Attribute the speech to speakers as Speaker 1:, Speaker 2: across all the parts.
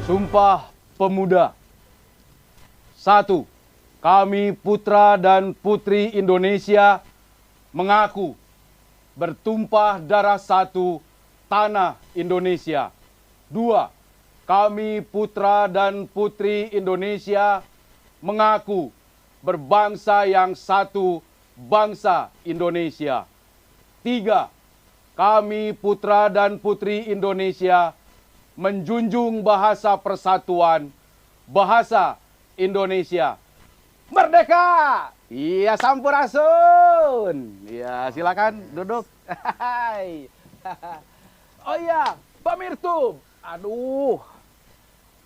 Speaker 1: Sumpah Pemuda. 1. Kami putra dan putri Indonesia mengaku bertumpah darah satu tanah Indonesia. 2. Kami putra dan putri Indonesia mengaku berbangsa yang satu, bangsa Indonesia. 3. Kami putra dan putri Indonesia menjunjung bahasa persatuan, bahasa Indonesia. Merdeka! Iya, Sampurasun. Iya, silakan duduk. Oh iya, Pak Mirtub. Aduh.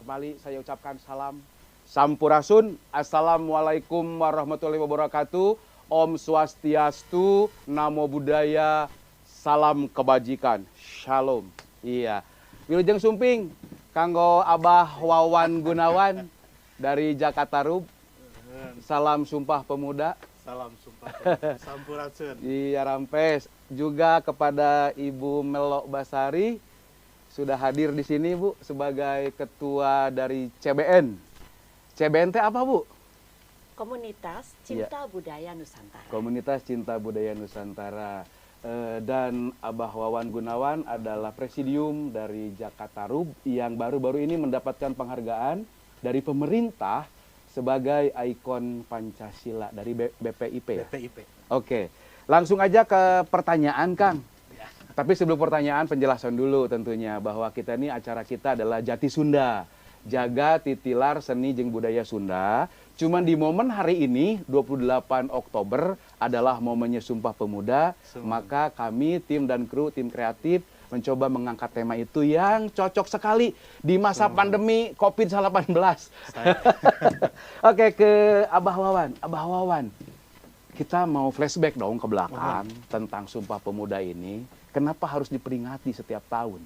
Speaker 1: Kembali saya ucapkan salam Sampurasun. Assalamualaikum warahmatullahi wabarakatuh. Om Swastiastu, Namo Buddhaya, salam kebajikan. Shalom. Iya. Wilujeng Sumping, kanggo Abah Wawan Gunawan dari Jakarta Rub. Salam Sumpah Pemuda.
Speaker 2: Salam Sumpah Pemuda. Sampurasun.
Speaker 1: Iya, Rampes. Juga kepada Ibu Melok Basari sudah hadir di sini, Bu, sebagai ketua dari CBN. CBN teh apa, Bu?
Speaker 3: Komunitas Cinta Budaya Nusantara.
Speaker 1: Komunitas Cinta Budaya Nusantara. Dan Abah Wawan Gunawan adalah presidium dari Jakarta Rub yang baru-baru ini mendapatkan penghargaan dari pemerintah sebagai ikon Pancasila dari BPIP. Ya?
Speaker 2: BPIP.
Speaker 1: Oke, langsung aja ke pertanyaan, Kang. Tapi sebelum pertanyaan, penjelasan dulu tentunya bahwa kita ini acara kita adalah Jati Sunda, jaga titilar seni jeung budaya Sunda. Cuman di momen hari ini 28 Oktober adalah momennya Sumpah Pemuda, maka kami tim dan kru tim kreatif mencoba mengangkat tema itu yang cocok sekali di masa pandemi COVID-19. Oke, ke Abah Wawan. Abah Wawan, kita mau flashback dong ke belakang tentang Sumpah Pemuda ini. Kenapa harus diperingati setiap tahun?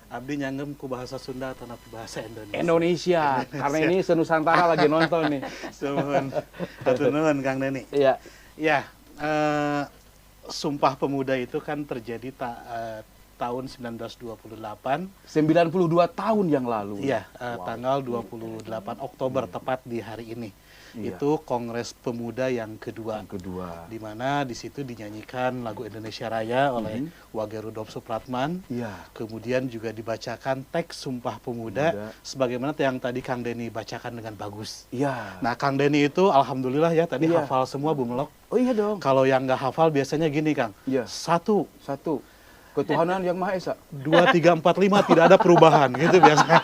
Speaker 2: Abdi nyanggem ku bahasa Sunda atau bahasa Indonesia?
Speaker 1: Indonesia. Karena ini senusantara lagi nonton nih.
Speaker 2: Sumun. Nuhun Kang Deni.
Speaker 1: Iya.
Speaker 2: Ya, Sumpah Pemuda itu kan terjadi tahun 1928.
Speaker 1: 92 tahun yang lalu.
Speaker 2: Iya, tanggal 28 Oktober tepat di hari ini.
Speaker 1: Iya.
Speaker 2: Itu Kongres Pemuda yang kedua.
Speaker 1: Yang kedua.
Speaker 2: Di mana di situ dinyanyikan lagu Indonesia Raya oleh Wage Rudolf Supratman.
Speaker 1: Iya.
Speaker 2: Kemudian juga dibacakan teks Sumpah Pemuda sebagaimana yang tadi Kang Deni bacakan dengan bagus.
Speaker 1: Iya.
Speaker 2: Nah, Kang Deni itu alhamdulillah ya tadi hafal semua Bu Melok.
Speaker 1: Oh iya dong.
Speaker 2: Kalau yang nggak hafal biasanya gini Kang.
Speaker 1: Iya.
Speaker 2: Satu.
Speaker 1: Ketuhanan yang Maha Esa.
Speaker 2: 2, 3, 4, 5 tidak ada perubahan gitu biasanya.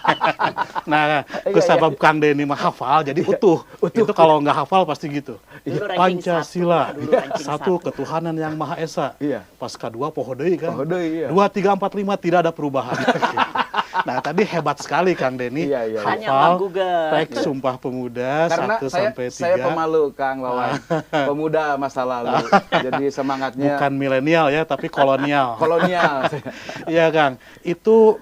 Speaker 2: Nah, kesabab Kang Deni mah hafal jadi utuh. Itu kalau nggak hafal pasti gitu. Pancasila, satu ketuhanan yang Maha Esa.
Speaker 1: Iya.
Speaker 2: Pas kedua poho deui kan.
Speaker 1: Poho deui, iya.
Speaker 2: 2, 3, 4, 5 tidak ada perubahan. Nah, tadi hebat sekali Kang Deni.
Speaker 1: Iya.
Speaker 2: Hafal teks Sumpah Pemuda
Speaker 1: karena
Speaker 2: 1 sampai 3.
Speaker 1: Saya pemalu Kang Wawan. Pemuda masa lalu. Jadi semangatnya
Speaker 2: Bukan milenial ya, tapi kolonial. Iya Kang, itu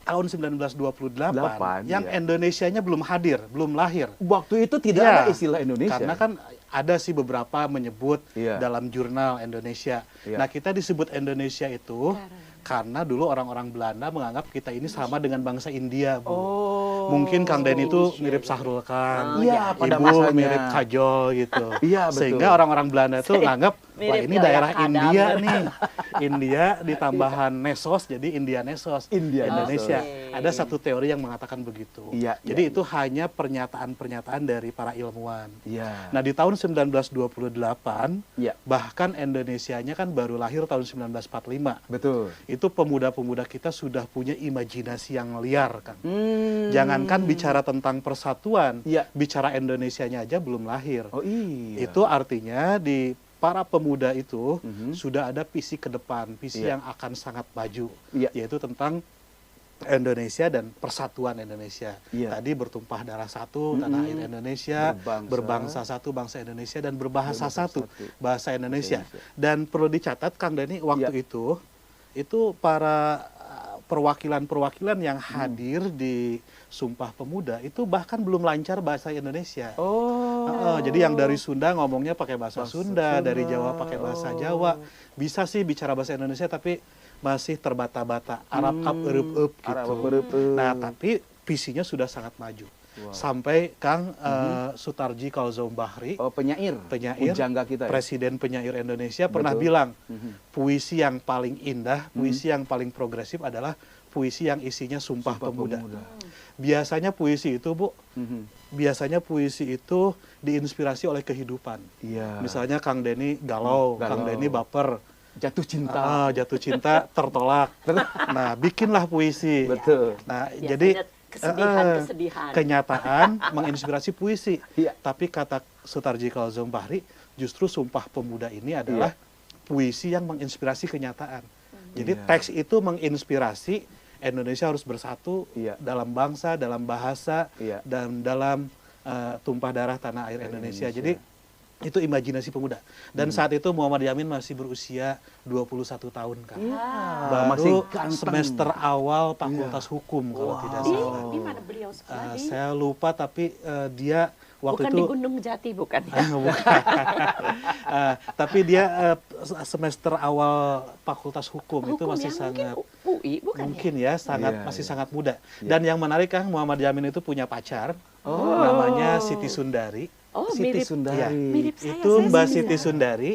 Speaker 2: tahun 1928 yang Indonesianya belum hadir, belum lahir.
Speaker 1: Waktu itu tidak ada istilah Indonesia.
Speaker 2: Karena kan ada sih beberapa menyebut dalam jurnal Indonesia. Nah, kita disebut Indonesia itu karena dulu orang-orang Belanda menganggap kita ini sama dengan bangsa India, Bu. Mungkin Kang Deni itu mirip Sahrul Khan, Ibu mirip Kajol gitu.
Speaker 1: Iya, betul.
Speaker 2: Sehingga orang-orang Belanda itu menganggap wah ini daerah India nih. India ditambahan Nesos jadi India Nesos. Indonesia. Ada satu teori yang mengatakan begitu. Jadi itu hanya pernyataan-pernyataan dari para ilmuwan. Nah, di tahun 1928 bahkan Indonesianya kan baru lahir tahun 1945.
Speaker 1: Betul.
Speaker 2: Itu pemuda-pemuda kita sudah punya imajinasi yang liar kan. Jangankan bicara tentang persatuan, bicara Indonesianya aja belum lahir.
Speaker 1: Oh iya.
Speaker 2: Itu artinya di para pemuda itu sudah ada visi ke depan, visi yang akan sangat maju, yaitu tentang Indonesia dan persatuan Indonesia. Tadi bertumpah darah satu, tanah air Indonesia, berbangsa satu, bangsa Indonesia, dan berbahasa satu, bahasa Indonesia. Dan perlu dicatat Kang Deni, waktu itu para perwakilan-perwakilan yang hadir di Sumpah Pemuda itu bahkan belum lancar bahasa Indonesia. Jadi yang dari Sunda ngomongnya pakai bahasa Sunda, dari Jawa pakai bahasa Jawa. Bisa sih bicara bahasa Indonesia tapi masih terbata-bata, Arab up, Erup gitu.
Speaker 1: Arab up.
Speaker 2: Nah, tapi visinya sudah sangat maju. Wow. Sampai Kang Sutarji Kalzoum Bahri,
Speaker 1: penyair pujangga kita,
Speaker 2: Presiden penyair Indonesia, pernah bilang puisi yang paling indah, puisi yang paling progresif adalah puisi yang isinya sumpah pemuda. Biasanya puisi itu, Bu, biasanya puisi itu diinspirasi oleh kehidupan.
Speaker 1: Iya.
Speaker 2: Misalnya Kang Denny galau, Kang Denny baper,
Speaker 1: jatuh cinta,
Speaker 2: tertolak. Nah, bikinlah puisi.
Speaker 1: Betul.
Speaker 2: Nah,
Speaker 3: biasanya
Speaker 2: jadi
Speaker 3: kesedihan.
Speaker 2: Kenyataan menginspirasi puisi.
Speaker 1: Iya.
Speaker 2: Tapi kata Sutarji Kalzoum Bahri, justru Sumpah Pemuda ini adalah puisi yang menginspirasi kenyataan. Jadi teks itu menginspirasi Indonesia harus bersatu dalam bangsa, dalam bahasa, dan dalam tumpah darah tanah air Indonesia. Jadi itu imajinasi pemuda. Dan saat itu Muhammad Yamin masih berusia 21 tahun, kan. Baru
Speaker 1: masih
Speaker 2: semester awal Fakultas Hukum kalau tidak salah.
Speaker 3: Di mana beliau sekolah?
Speaker 2: Saya lupa, tapi dia waktu
Speaker 3: bukan
Speaker 2: itu
Speaker 3: di Gunung Jati, bukan ya?
Speaker 2: bukan. Tapi dia semester awal Fakultas Hukum itu masih
Speaker 3: ya,
Speaker 2: sangat
Speaker 3: UI, bukan
Speaker 2: mungkin
Speaker 3: ya?
Speaker 2: Masih sangat muda. Dan yang menarik, Kang, Muhammad Yamin itu punya pacar, namanya Siti Sundari.
Speaker 1: Siti Sundari.
Speaker 2: Ya,
Speaker 3: mirip saya.
Speaker 2: itu Mbak
Speaker 3: saya
Speaker 2: Siti Sundari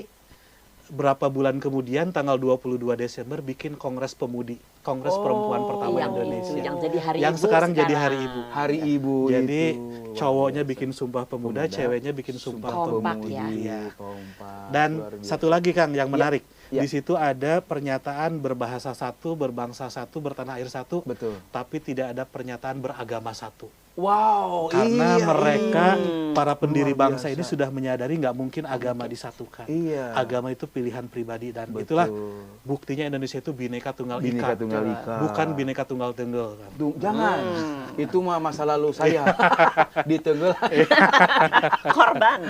Speaker 2: berapa bulan kemudian tanggal 22 Desember bikin Kongres Perempuan pertama
Speaker 3: yang
Speaker 2: Indonesia.
Speaker 3: Itu, yang jadi hari
Speaker 2: yang
Speaker 3: ibu
Speaker 2: sekarang jadi Hari Ibu.
Speaker 1: Hari Ibu.
Speaker 2: Jadi
Speaker 1: itu
Speaker 2: cowoknya bikin Sumpah Pemuda, ceweknya bikin Sumpah
Speaker 3: Kompak,
Speaker 2: Pemuda.
Speaker 3: ya.
Speaker 2: Iya.
Speaker 1: Kompak.
Speaker 2: Dan satu lagi, Kang, yang menarik.
Speaker 1: Ya.
Speaker 2: Di situ ada pernyataan berbahasa satu, berbangsa satu, bertanah air satu.
Speaker 1: Betul.
Speaker 2: Tapi tidak ada pernyataan beragama satu.
Speaker 1: Wow,
Speaker 2: Karena mereka, para pendiri
Speaker 1: Luar
Speaker 2: bangsa
Speaker 1: biasa.
Speaker 2: ini sudah menyadari nggak mungkin agama disatukan.
Speaker 1: Iya.
Speaker 2: Agama itu pilihan pribadi, dan
Speaker 1: Betul.
Speaker 2: itulah buktinya Indonesia itu Bhinneka Tunggal
Speaker 1: Bhinneka
Speaker 2: Ika.
Speaker 1: Tunggal Ika.
Speaker 2: Bukan Bhinneka Tunggal Tunggal. Kan.
Speaker 1: Jangan, itu mah masa lalu saya. Ditenggel
Speaker 3: korban.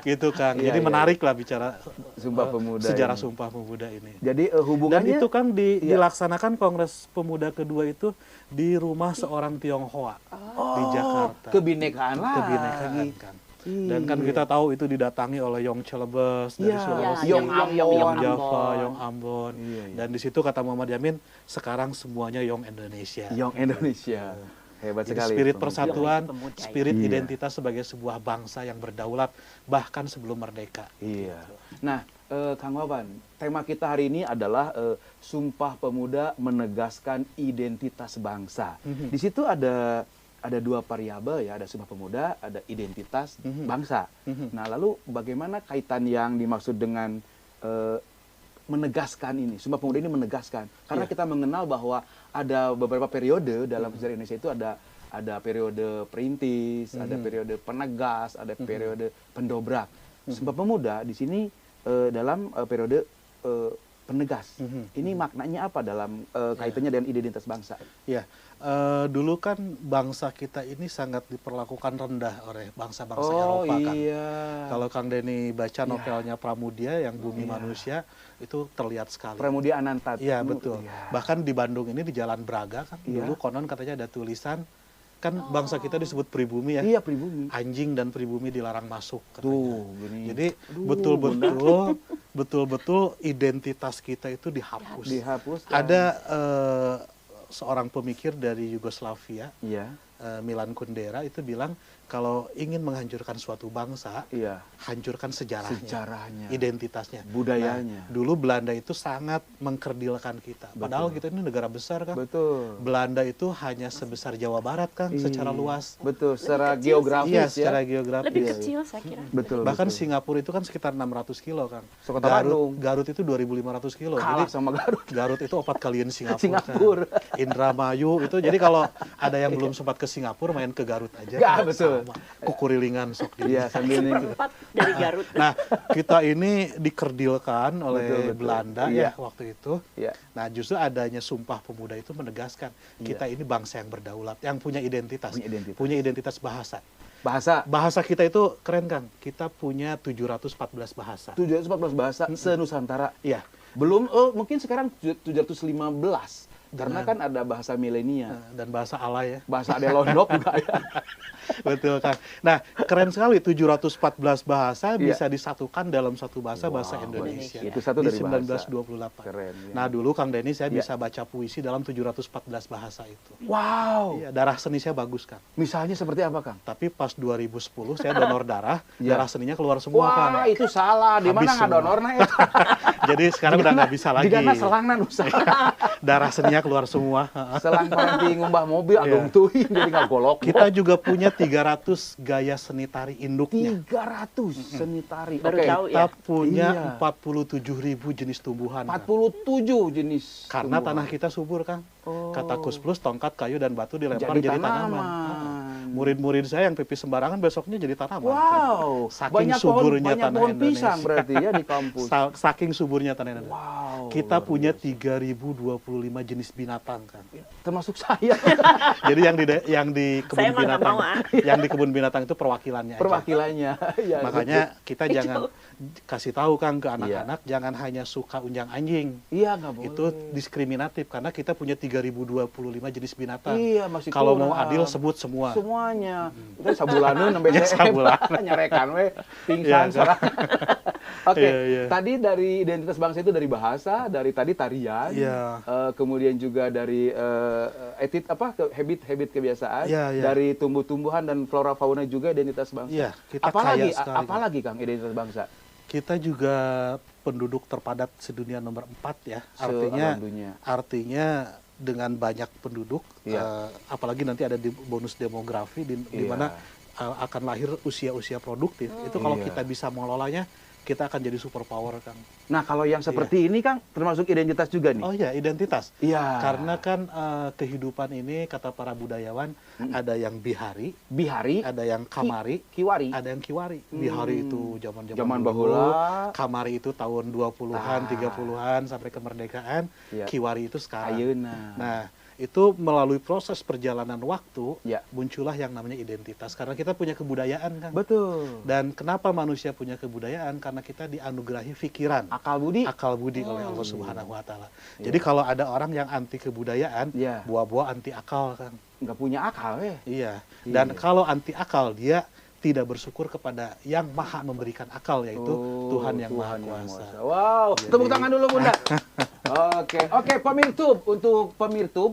Speaker 2: Gitu, Kang.
Speaker 1: Iya,
Speaker 2: Jadi
Speaker 1: iya.
Speaker 2: menarik lah bicara
Speaker 1: Sumpah Pemuda
Speaker 2: sejarah
Speaker 1: ini.
Speaker 2: Sumpah Pemuda ini.
Speaker 1: Jadi
Speaker 2: Dan
Speaker 1: hubungannya
Speaker 2: itu, Kang, dilaksanakan Kongres Pemuda kedua itu di rumah seorang Tionghoa di Jakarta.
Speaker 1: kebinekaan lagi.
Speaker 2: Kebinekaan, Kang. Dan kan kita tahu itu didatangi oleh Yong Celebes dari
Speaker 1: Iya.
Speaker 2: Sulawesi,
Speaker 1: Yong
Speaker 2: Yong
Speaker 1: Ambon.
Speaker 2: Java, Yong Ambon.
Speaker 1: Iya, iya.
Speaker 2: Dan di situ kata Muhammad Yamin, sekarang semuanya Yong Indonesia.
Speaker 1: Yong Indonesia. Hebat
Speaker 2: Jadi
Speaker 1: sekali.
Speaker 2: spirit
Speaker 1: pemuda.
Speaker 2: persatuan,
Speaker 3: Pemuda, ya.
Speaker 2: spirit
Speaker 1: Iya.
Speaker 2: identitas sebagai sebuah bangsa yang berdaulat bahkan sebelum merdeka.
Speaker 1: Iya. Nah, Kang Wawan, tema kita hari ini adalah Sumpah Pemuda menegaskan identitas bangsa. Di situ ada dua variabel ya, ada Sumpah Pemuda, ada identitas bangsa. Nah, lalu bagaimana kaitan yang dimaksud dengan menegaskan ini? Sumpah Pemuda ini menegaskan. Karena kita mengenal bahwa ada beberapa periode dalam sejarah Indonesia itu ada periode perintis, ada periode penegas, ada periode pendobrak. Sumpah Pemuda di sini dalam periode penegas. Ini maknanya apa dalam kaitannya dengan identitas bangsa?
Speaker 2: Ya, dulu kan bangsa kita ini sangat diperlakukan rendah oleh bangsa-bangsa Eropa, kan. Kalau Kang Denny baca novelnya Pramudia yang Bumi Manusia, itu terlihat sekali.
Speaker 1: Pramudia Anantat.
Speaker 2: Iya, betul.
Speaker 1: Iya.
Speaker 2: Bahkan di Bandung ini di Jalan Braga kan, dulu konon katanya ada tulisan, kan bangsa kita disebut pribumi ya.
Speaker 1: Iya, pribumi.
Speaker 2: Anjing dan pribumi dilarang masuk katanya.
Speaker 1: Tuh, gini.
Speaker 2: Jadi betul-betul identitas kita itu dihapus.
Speaker 1: Dihapus.
Speaker 2: Ada seorang pemikir dari Yugoslavia,
Speaker 1: Iya.
Speaker 2: Milan Kundera, itu bilang kalau ingin menghancurkan suatu bangsa,
Speaker 1: Iya.
Speaker 2: hancurkan sejarahnya,
Speaker 1: Sejarahnya.
Speaker 2: identitasnya,
Speaker 1: Budayanya.
Speaker 2: Nah, dulu Belanda itu sangat mengkerdilkan kita. Padahal kita ini negara besar, kan.
Speaker 1: Betul.
Speaker 2: Belanda itu hanya sebesar Jawa Barat, kan, secara luas.
Speaker 1: Betul, secara
Speaker 3: kecil
Speaker 1: geografis
Speaker 2: Iya,
Speaker 1: ya.
Speaker 2: secara geografis.
Speaker 3: Lebih kecil saya kira.
Speaker 1: Betul.
Speaker 2: Bahkan
Speaker 1: betul.
Speaker 2: Singapura itu kan sekitar 600 kilo, kan.
Speaker 1: Sekota Bandung.
Speaker 2: Garut itu 2.500 kilo.
Speaker 1: Kalah
Speaker 2: Jadi
Speaker 1: sama Garut.
Speaker 2: Garut itu 4 kalian Singapura.
Speaker 1: Singapura.
Speaker 2: Kan. Indramayu itu. Jadi kalau ada yang belum sempat ke Singapura, main ke Garut aja.
Speaker 1: Ya,
Speaker 2: kan.
Speaker 1: betul.
Speaker 2: Sama. Kukurilingan sok di.
Speaker 1: Iya, sambil nih.
Speaker 3: Seperempat dari Garut.
Speaker 2: Nah, kita ini dikerdilkan oleh
Speaker 1: Betul.
Speaker 2: Belanda
Speaker 1: Iya.
Speaker 2: ya waktu itu.
Speaker 1: Iya.
Speaker 2: Nah, justru adanya Sumpah Pemuda itu menegaskan kita ini bangsa yang berdaulat, yang punya identitas,
Speaker 1: Punya identitas.
Speaker 2: bahasa.
Speaker 1: Bahasa.
Speaker 2: Bahasa kita itu keren, kan? Kita punya 714 bahasa.
Speaker 1: 714 bahasa se-Nusantara.
Speaker 2: Iya.
Speaker 1: Belum, mungkin sekarang 715. Karena kan ada bahasa milenial.
Speaker 2: Dan bahasa alay ya.
Speaker 1: Bahasa Adelondok juga ya.
Speaker 2: Betul Kang. Nah, keren sekali 714 bahasa
Speaker 1: Iya.
Speaker 2: bisa disatukan dalam satu bahasa
Speaker 1: Wow,
Speaker 2: Indonesia.
Speaker 1: itu satu
Speaker 2: di
Speaker 1: dari bahasa.
Speaker 2: 1928.
Speaker 1: Keren. Ya.
Speaker 2: Nah, dulu Kang Denny saya
Speaker 1: Iya.
Speaker 2: bisa baca puisi dalam 714 bahasa itu.
Speaker 1: Wow.
Speaker 2: Iya, darah seni saya bagus Kang.
Speaker 1: Misalnya seperti apa, Kang?
Speaker 2: Tapi pas 2010 saya donor darah,
Speaker 1: Iya.
Speaker 2: darah seninya keluar semua Kang.
Speaker 1: Wah, itu salah. Di mana
Speaker 2: Habis
Speaker 1: nggak
Speaker 2: semua.
Speaker 1: donornya ya?
Speaker 2: Jadi sekarang udah nggak bisa lagi.
Speaker 1: Digana selangna nusa.
Speaker 2: Darah seninya keluar semua.
Speaker 1: Selang parenti ngumbah mobil,
Speaker 2: Iya.
Speaker 1: agung tuhin, jadi nggak golok.
Speaker 2: Kita juga punya 300 gaya seni tari induknya.
Speaker 1: 300 seni tari.
Speaker 3: Baru
Speaker 1: Oke.
Speaker 3: tahu
Speaker 2: Kita
Speaker 3: ya.
Speaker 2: punya
Speaker 1: Iya.
Speaker 2: 47.000 jenis tumbuhan. Kang.
Speaker 1: 47 jenis.
Speaker 2: Karena
Speaker 1: tumbuhan.
Speaker 2: tanah kita subur, Kang.
Speaker 1: Oh.
Speaker 2: Kata Kus Plus, tongkat, kayu, dan batu dilempar
Speaker 1: Jadi
Speaker 2: jadi tanaman.
Speaker 1: tanaman.
Speaker 2: Murid-murid saya yang pipis sembarangan besoknya jadi tanaman.
Speaker 1: Wow,
Speaker 2: Saking
Speaker 1: banyak
Speaker 2: suburnya
Speaker 1: banyak
Speaker 2: tanah
Speaker 1: pohon
Speaker 2: Indonesia.
Speaker 1: pisang berarti ya di kampus.
Speaker 2: Saking suburnya tanah Indonesia.
Speaker 1: Wow.
Speaker 2: Kita
Speaker 1: luar
Speaker 2: punya
Speaker 1: biasa.
Speaker 2: 3.025 jenis binatang, Kang.
Speaker 1: Termasuk saya.
Speaker 2: Jadi yang di kebun
Speaker 3: Saya mah nggak
Speaker 2: binatang,
Speaker 3: mau, ah.
Speaker 2: yang di kebun binatang itu perwakilannya aja.
Speaker 1: Perwakilannya. Ya,
Speaker 2: Makanya kita
Speaker 3: Itu.
Speaker 2: jangan kasih tahu Kang ke anak-anak jangan hanya suka unjang anjing.
Speaker 1: iya nggak boleh.
Speaker 2: Itu diskriminatif karena kita punya 3.025 jenis binatang.
Speaker 1: Iya, masih
Speaker 2: Kalau mau
Speaker 1: kurang.
Speaker 2: adil sebut semua.
Speaker 1: Semuanya. Itu sabulaneun sampai
Speaker 2: Ya, sabulaneun.
Speaker 1: nyarekan we pingsan
Speaker 2: Iya, Kang.
Speaker 1: sarang. Oke,
Speaker 2: Iya, iya.
Speaker 1: tadi dari identitas bangsa itu dari bahasa, dari tadi tarian,
Speaker 2: Iya.
Speaker 1: kemudian juga dari habit kebiasaan,
Speaker 2: Iya, iya.
Speaker 1: dari tumbuh-tumbuhan dan flora fauna juga identitas bangsa.
Speaker 2: Iya, kita
Speaker 1: apalagi
Speaker 2: kaya sekali, Kang.
Speaker 1: apalagi Kang identitas bangsa?
Speaker 2: Kita juga penduduk terpadat sedunia nomor 4 ya. Artinya
Speaker 1: Se-alam dunia.
Speaker 2: artinya dengan banyak penduduk,
Speaker 1: Iya.
Speaker 2: apalagi nanti ada bonus demografi di
Speaker 1: Iya.
Speaker 2: mana akan lahir usia-usia produktif. Itu kalau
Speaker 1: Iya.
Speaker 2: kita bisa mengelolanya, kita akan jadi superpower, Kang.
Speaker 1: Nah, kalau yang seperti ini Kang termasuk identitas juga nih.
Speaker 2: Oh ya, identitas.
Speaker 1: Iya.
Speaker 2: Karena kan kehidupan ini kata para budayawan ada yang bihari,
Speaker 1: Bihari,
Speaker 2: ada yang kamari,
Speaker 1: Kiwari.
Speaker 2: ada yang kiwari. Bihari itu zaman-zaman
Speaker 1: Zaman
Speaker 2: dulu,
Speaker 1: bahula.
Speaker 2: kamari itu tahun 20-an,
Speaker 1: Ah.
Speaker 2: 30-an sampai kemerdekaan,
Speaker 1: Iya.
Speaker 2: kiwari itu sekarang.
Speaker 1: Ayeuna.
Speaker 2: Nah, itu melalui proses perjalanan waktu
Speaker 1: Ya.
Speaker 2: muncullah yang namanya identitas karena kita punya kebudayaan kan.
Speaker 1: Betul.
Speaker 2: Dan kenapa manusia punya kebudayaan? Karena kita dianugerahi pikiran,
Speaker 1: Akal budi.
Speaker 2: akal budi oleh Allah Subhanahu wa taala.
Speaker 1: Iya.
Speaker 2: Jadi kalau ada orang yang anti kebudayaan,
Speaker 1: Iya.
Speaker 2: buah-buah anti akal kan.
Speaker 1: Nggak punya akal ya.
Speaker 2: Iya.
Speaker 1: Iya.
Speaker 2: Dan kalau anti akal dia tidak bersyukur kepada yang maha memberikan akal yaitu Tuhan yang maha kuasa.
Speaker 1: Wow, tepuk tangan dulu Bunda. Oke,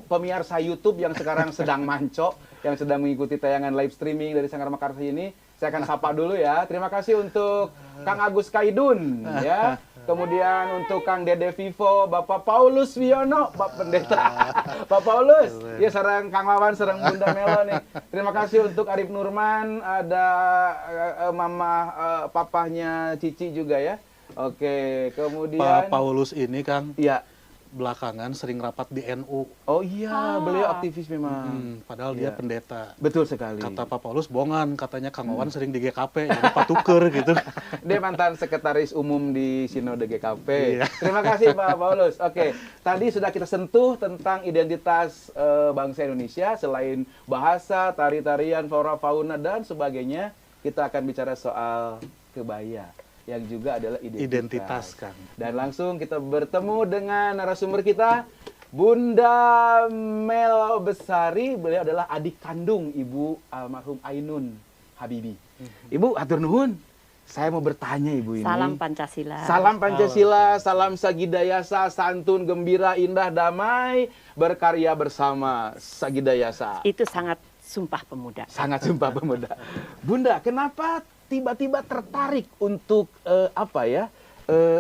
Speaker 1: pemirsa YouTube yang sekarang sedang manco, yang sedang mengikuti tayangan live streaming dari Sanggar Makarsa ini, saya akan sapa dulu ya. Terima kasih untuk Kang Agus Kaidun, ya. Kemudian untuk Kang Dede Vivo, Bapak Paulus Wiono, Bapak Pendeta. Pak Paulus, ya sarang Kang Wawan, sarang Bunda Melo nih. Terima kasih untuk Arif Nurman, ada Mama papahnya Cici juga ya. Oke, kemudian
Speaker 2: Pak Paulus ini Kang
Speaker 1: ya.
Speaker 2: belakangan sering rapat di NU.
Speaker 1: Oh iya, beliau aktivis memang.
Speaker 2: Padahal
Speaker 1: Iya.
Speaker 2: dia pendeta.
Speaker 1: Betul sekali.
Speaker 2: Kata Pak Paulus bongan, katanya Kang Wawan sering di GKP, jadi patuker gitu.
Speaker 1: Dia mantan sekretaris umum di Sinode GKP.
Speaker 2: Iya.
Speaker 1: Terima kasih Pak Paulus. Oke, tadi sudah kita sentuh tentang identitas bangsa Indonesia. Selain bahasa, tari-tarian, flora, fauna, dan sebagainya, kita akan bicara soal kebaya, yang juga adalah
Speaker 2: Identitas, Kang.
Speaker 1: Dan langsung kita bertemu dengan narasumber kita, Bunda Melo Besari. Beliau adalah adik kandung Ibu almarhum Ainun Habibi. Ibu, atur nuhun. Saya mau bertanya Ibu ini.
Speaker 3: Salam Pancasila.
Speaker 1: Salam Pancasila, salam Sagidayasa, santun, gembira, indah, damai, berkarya bersama Sagidayasa.
Speaker 3: Itu sangat Sumpah Pemuda.
Speaker 1: Sangat Sumpah Pemuda. Bunda, kenapa tiba-tiba tertarik untuk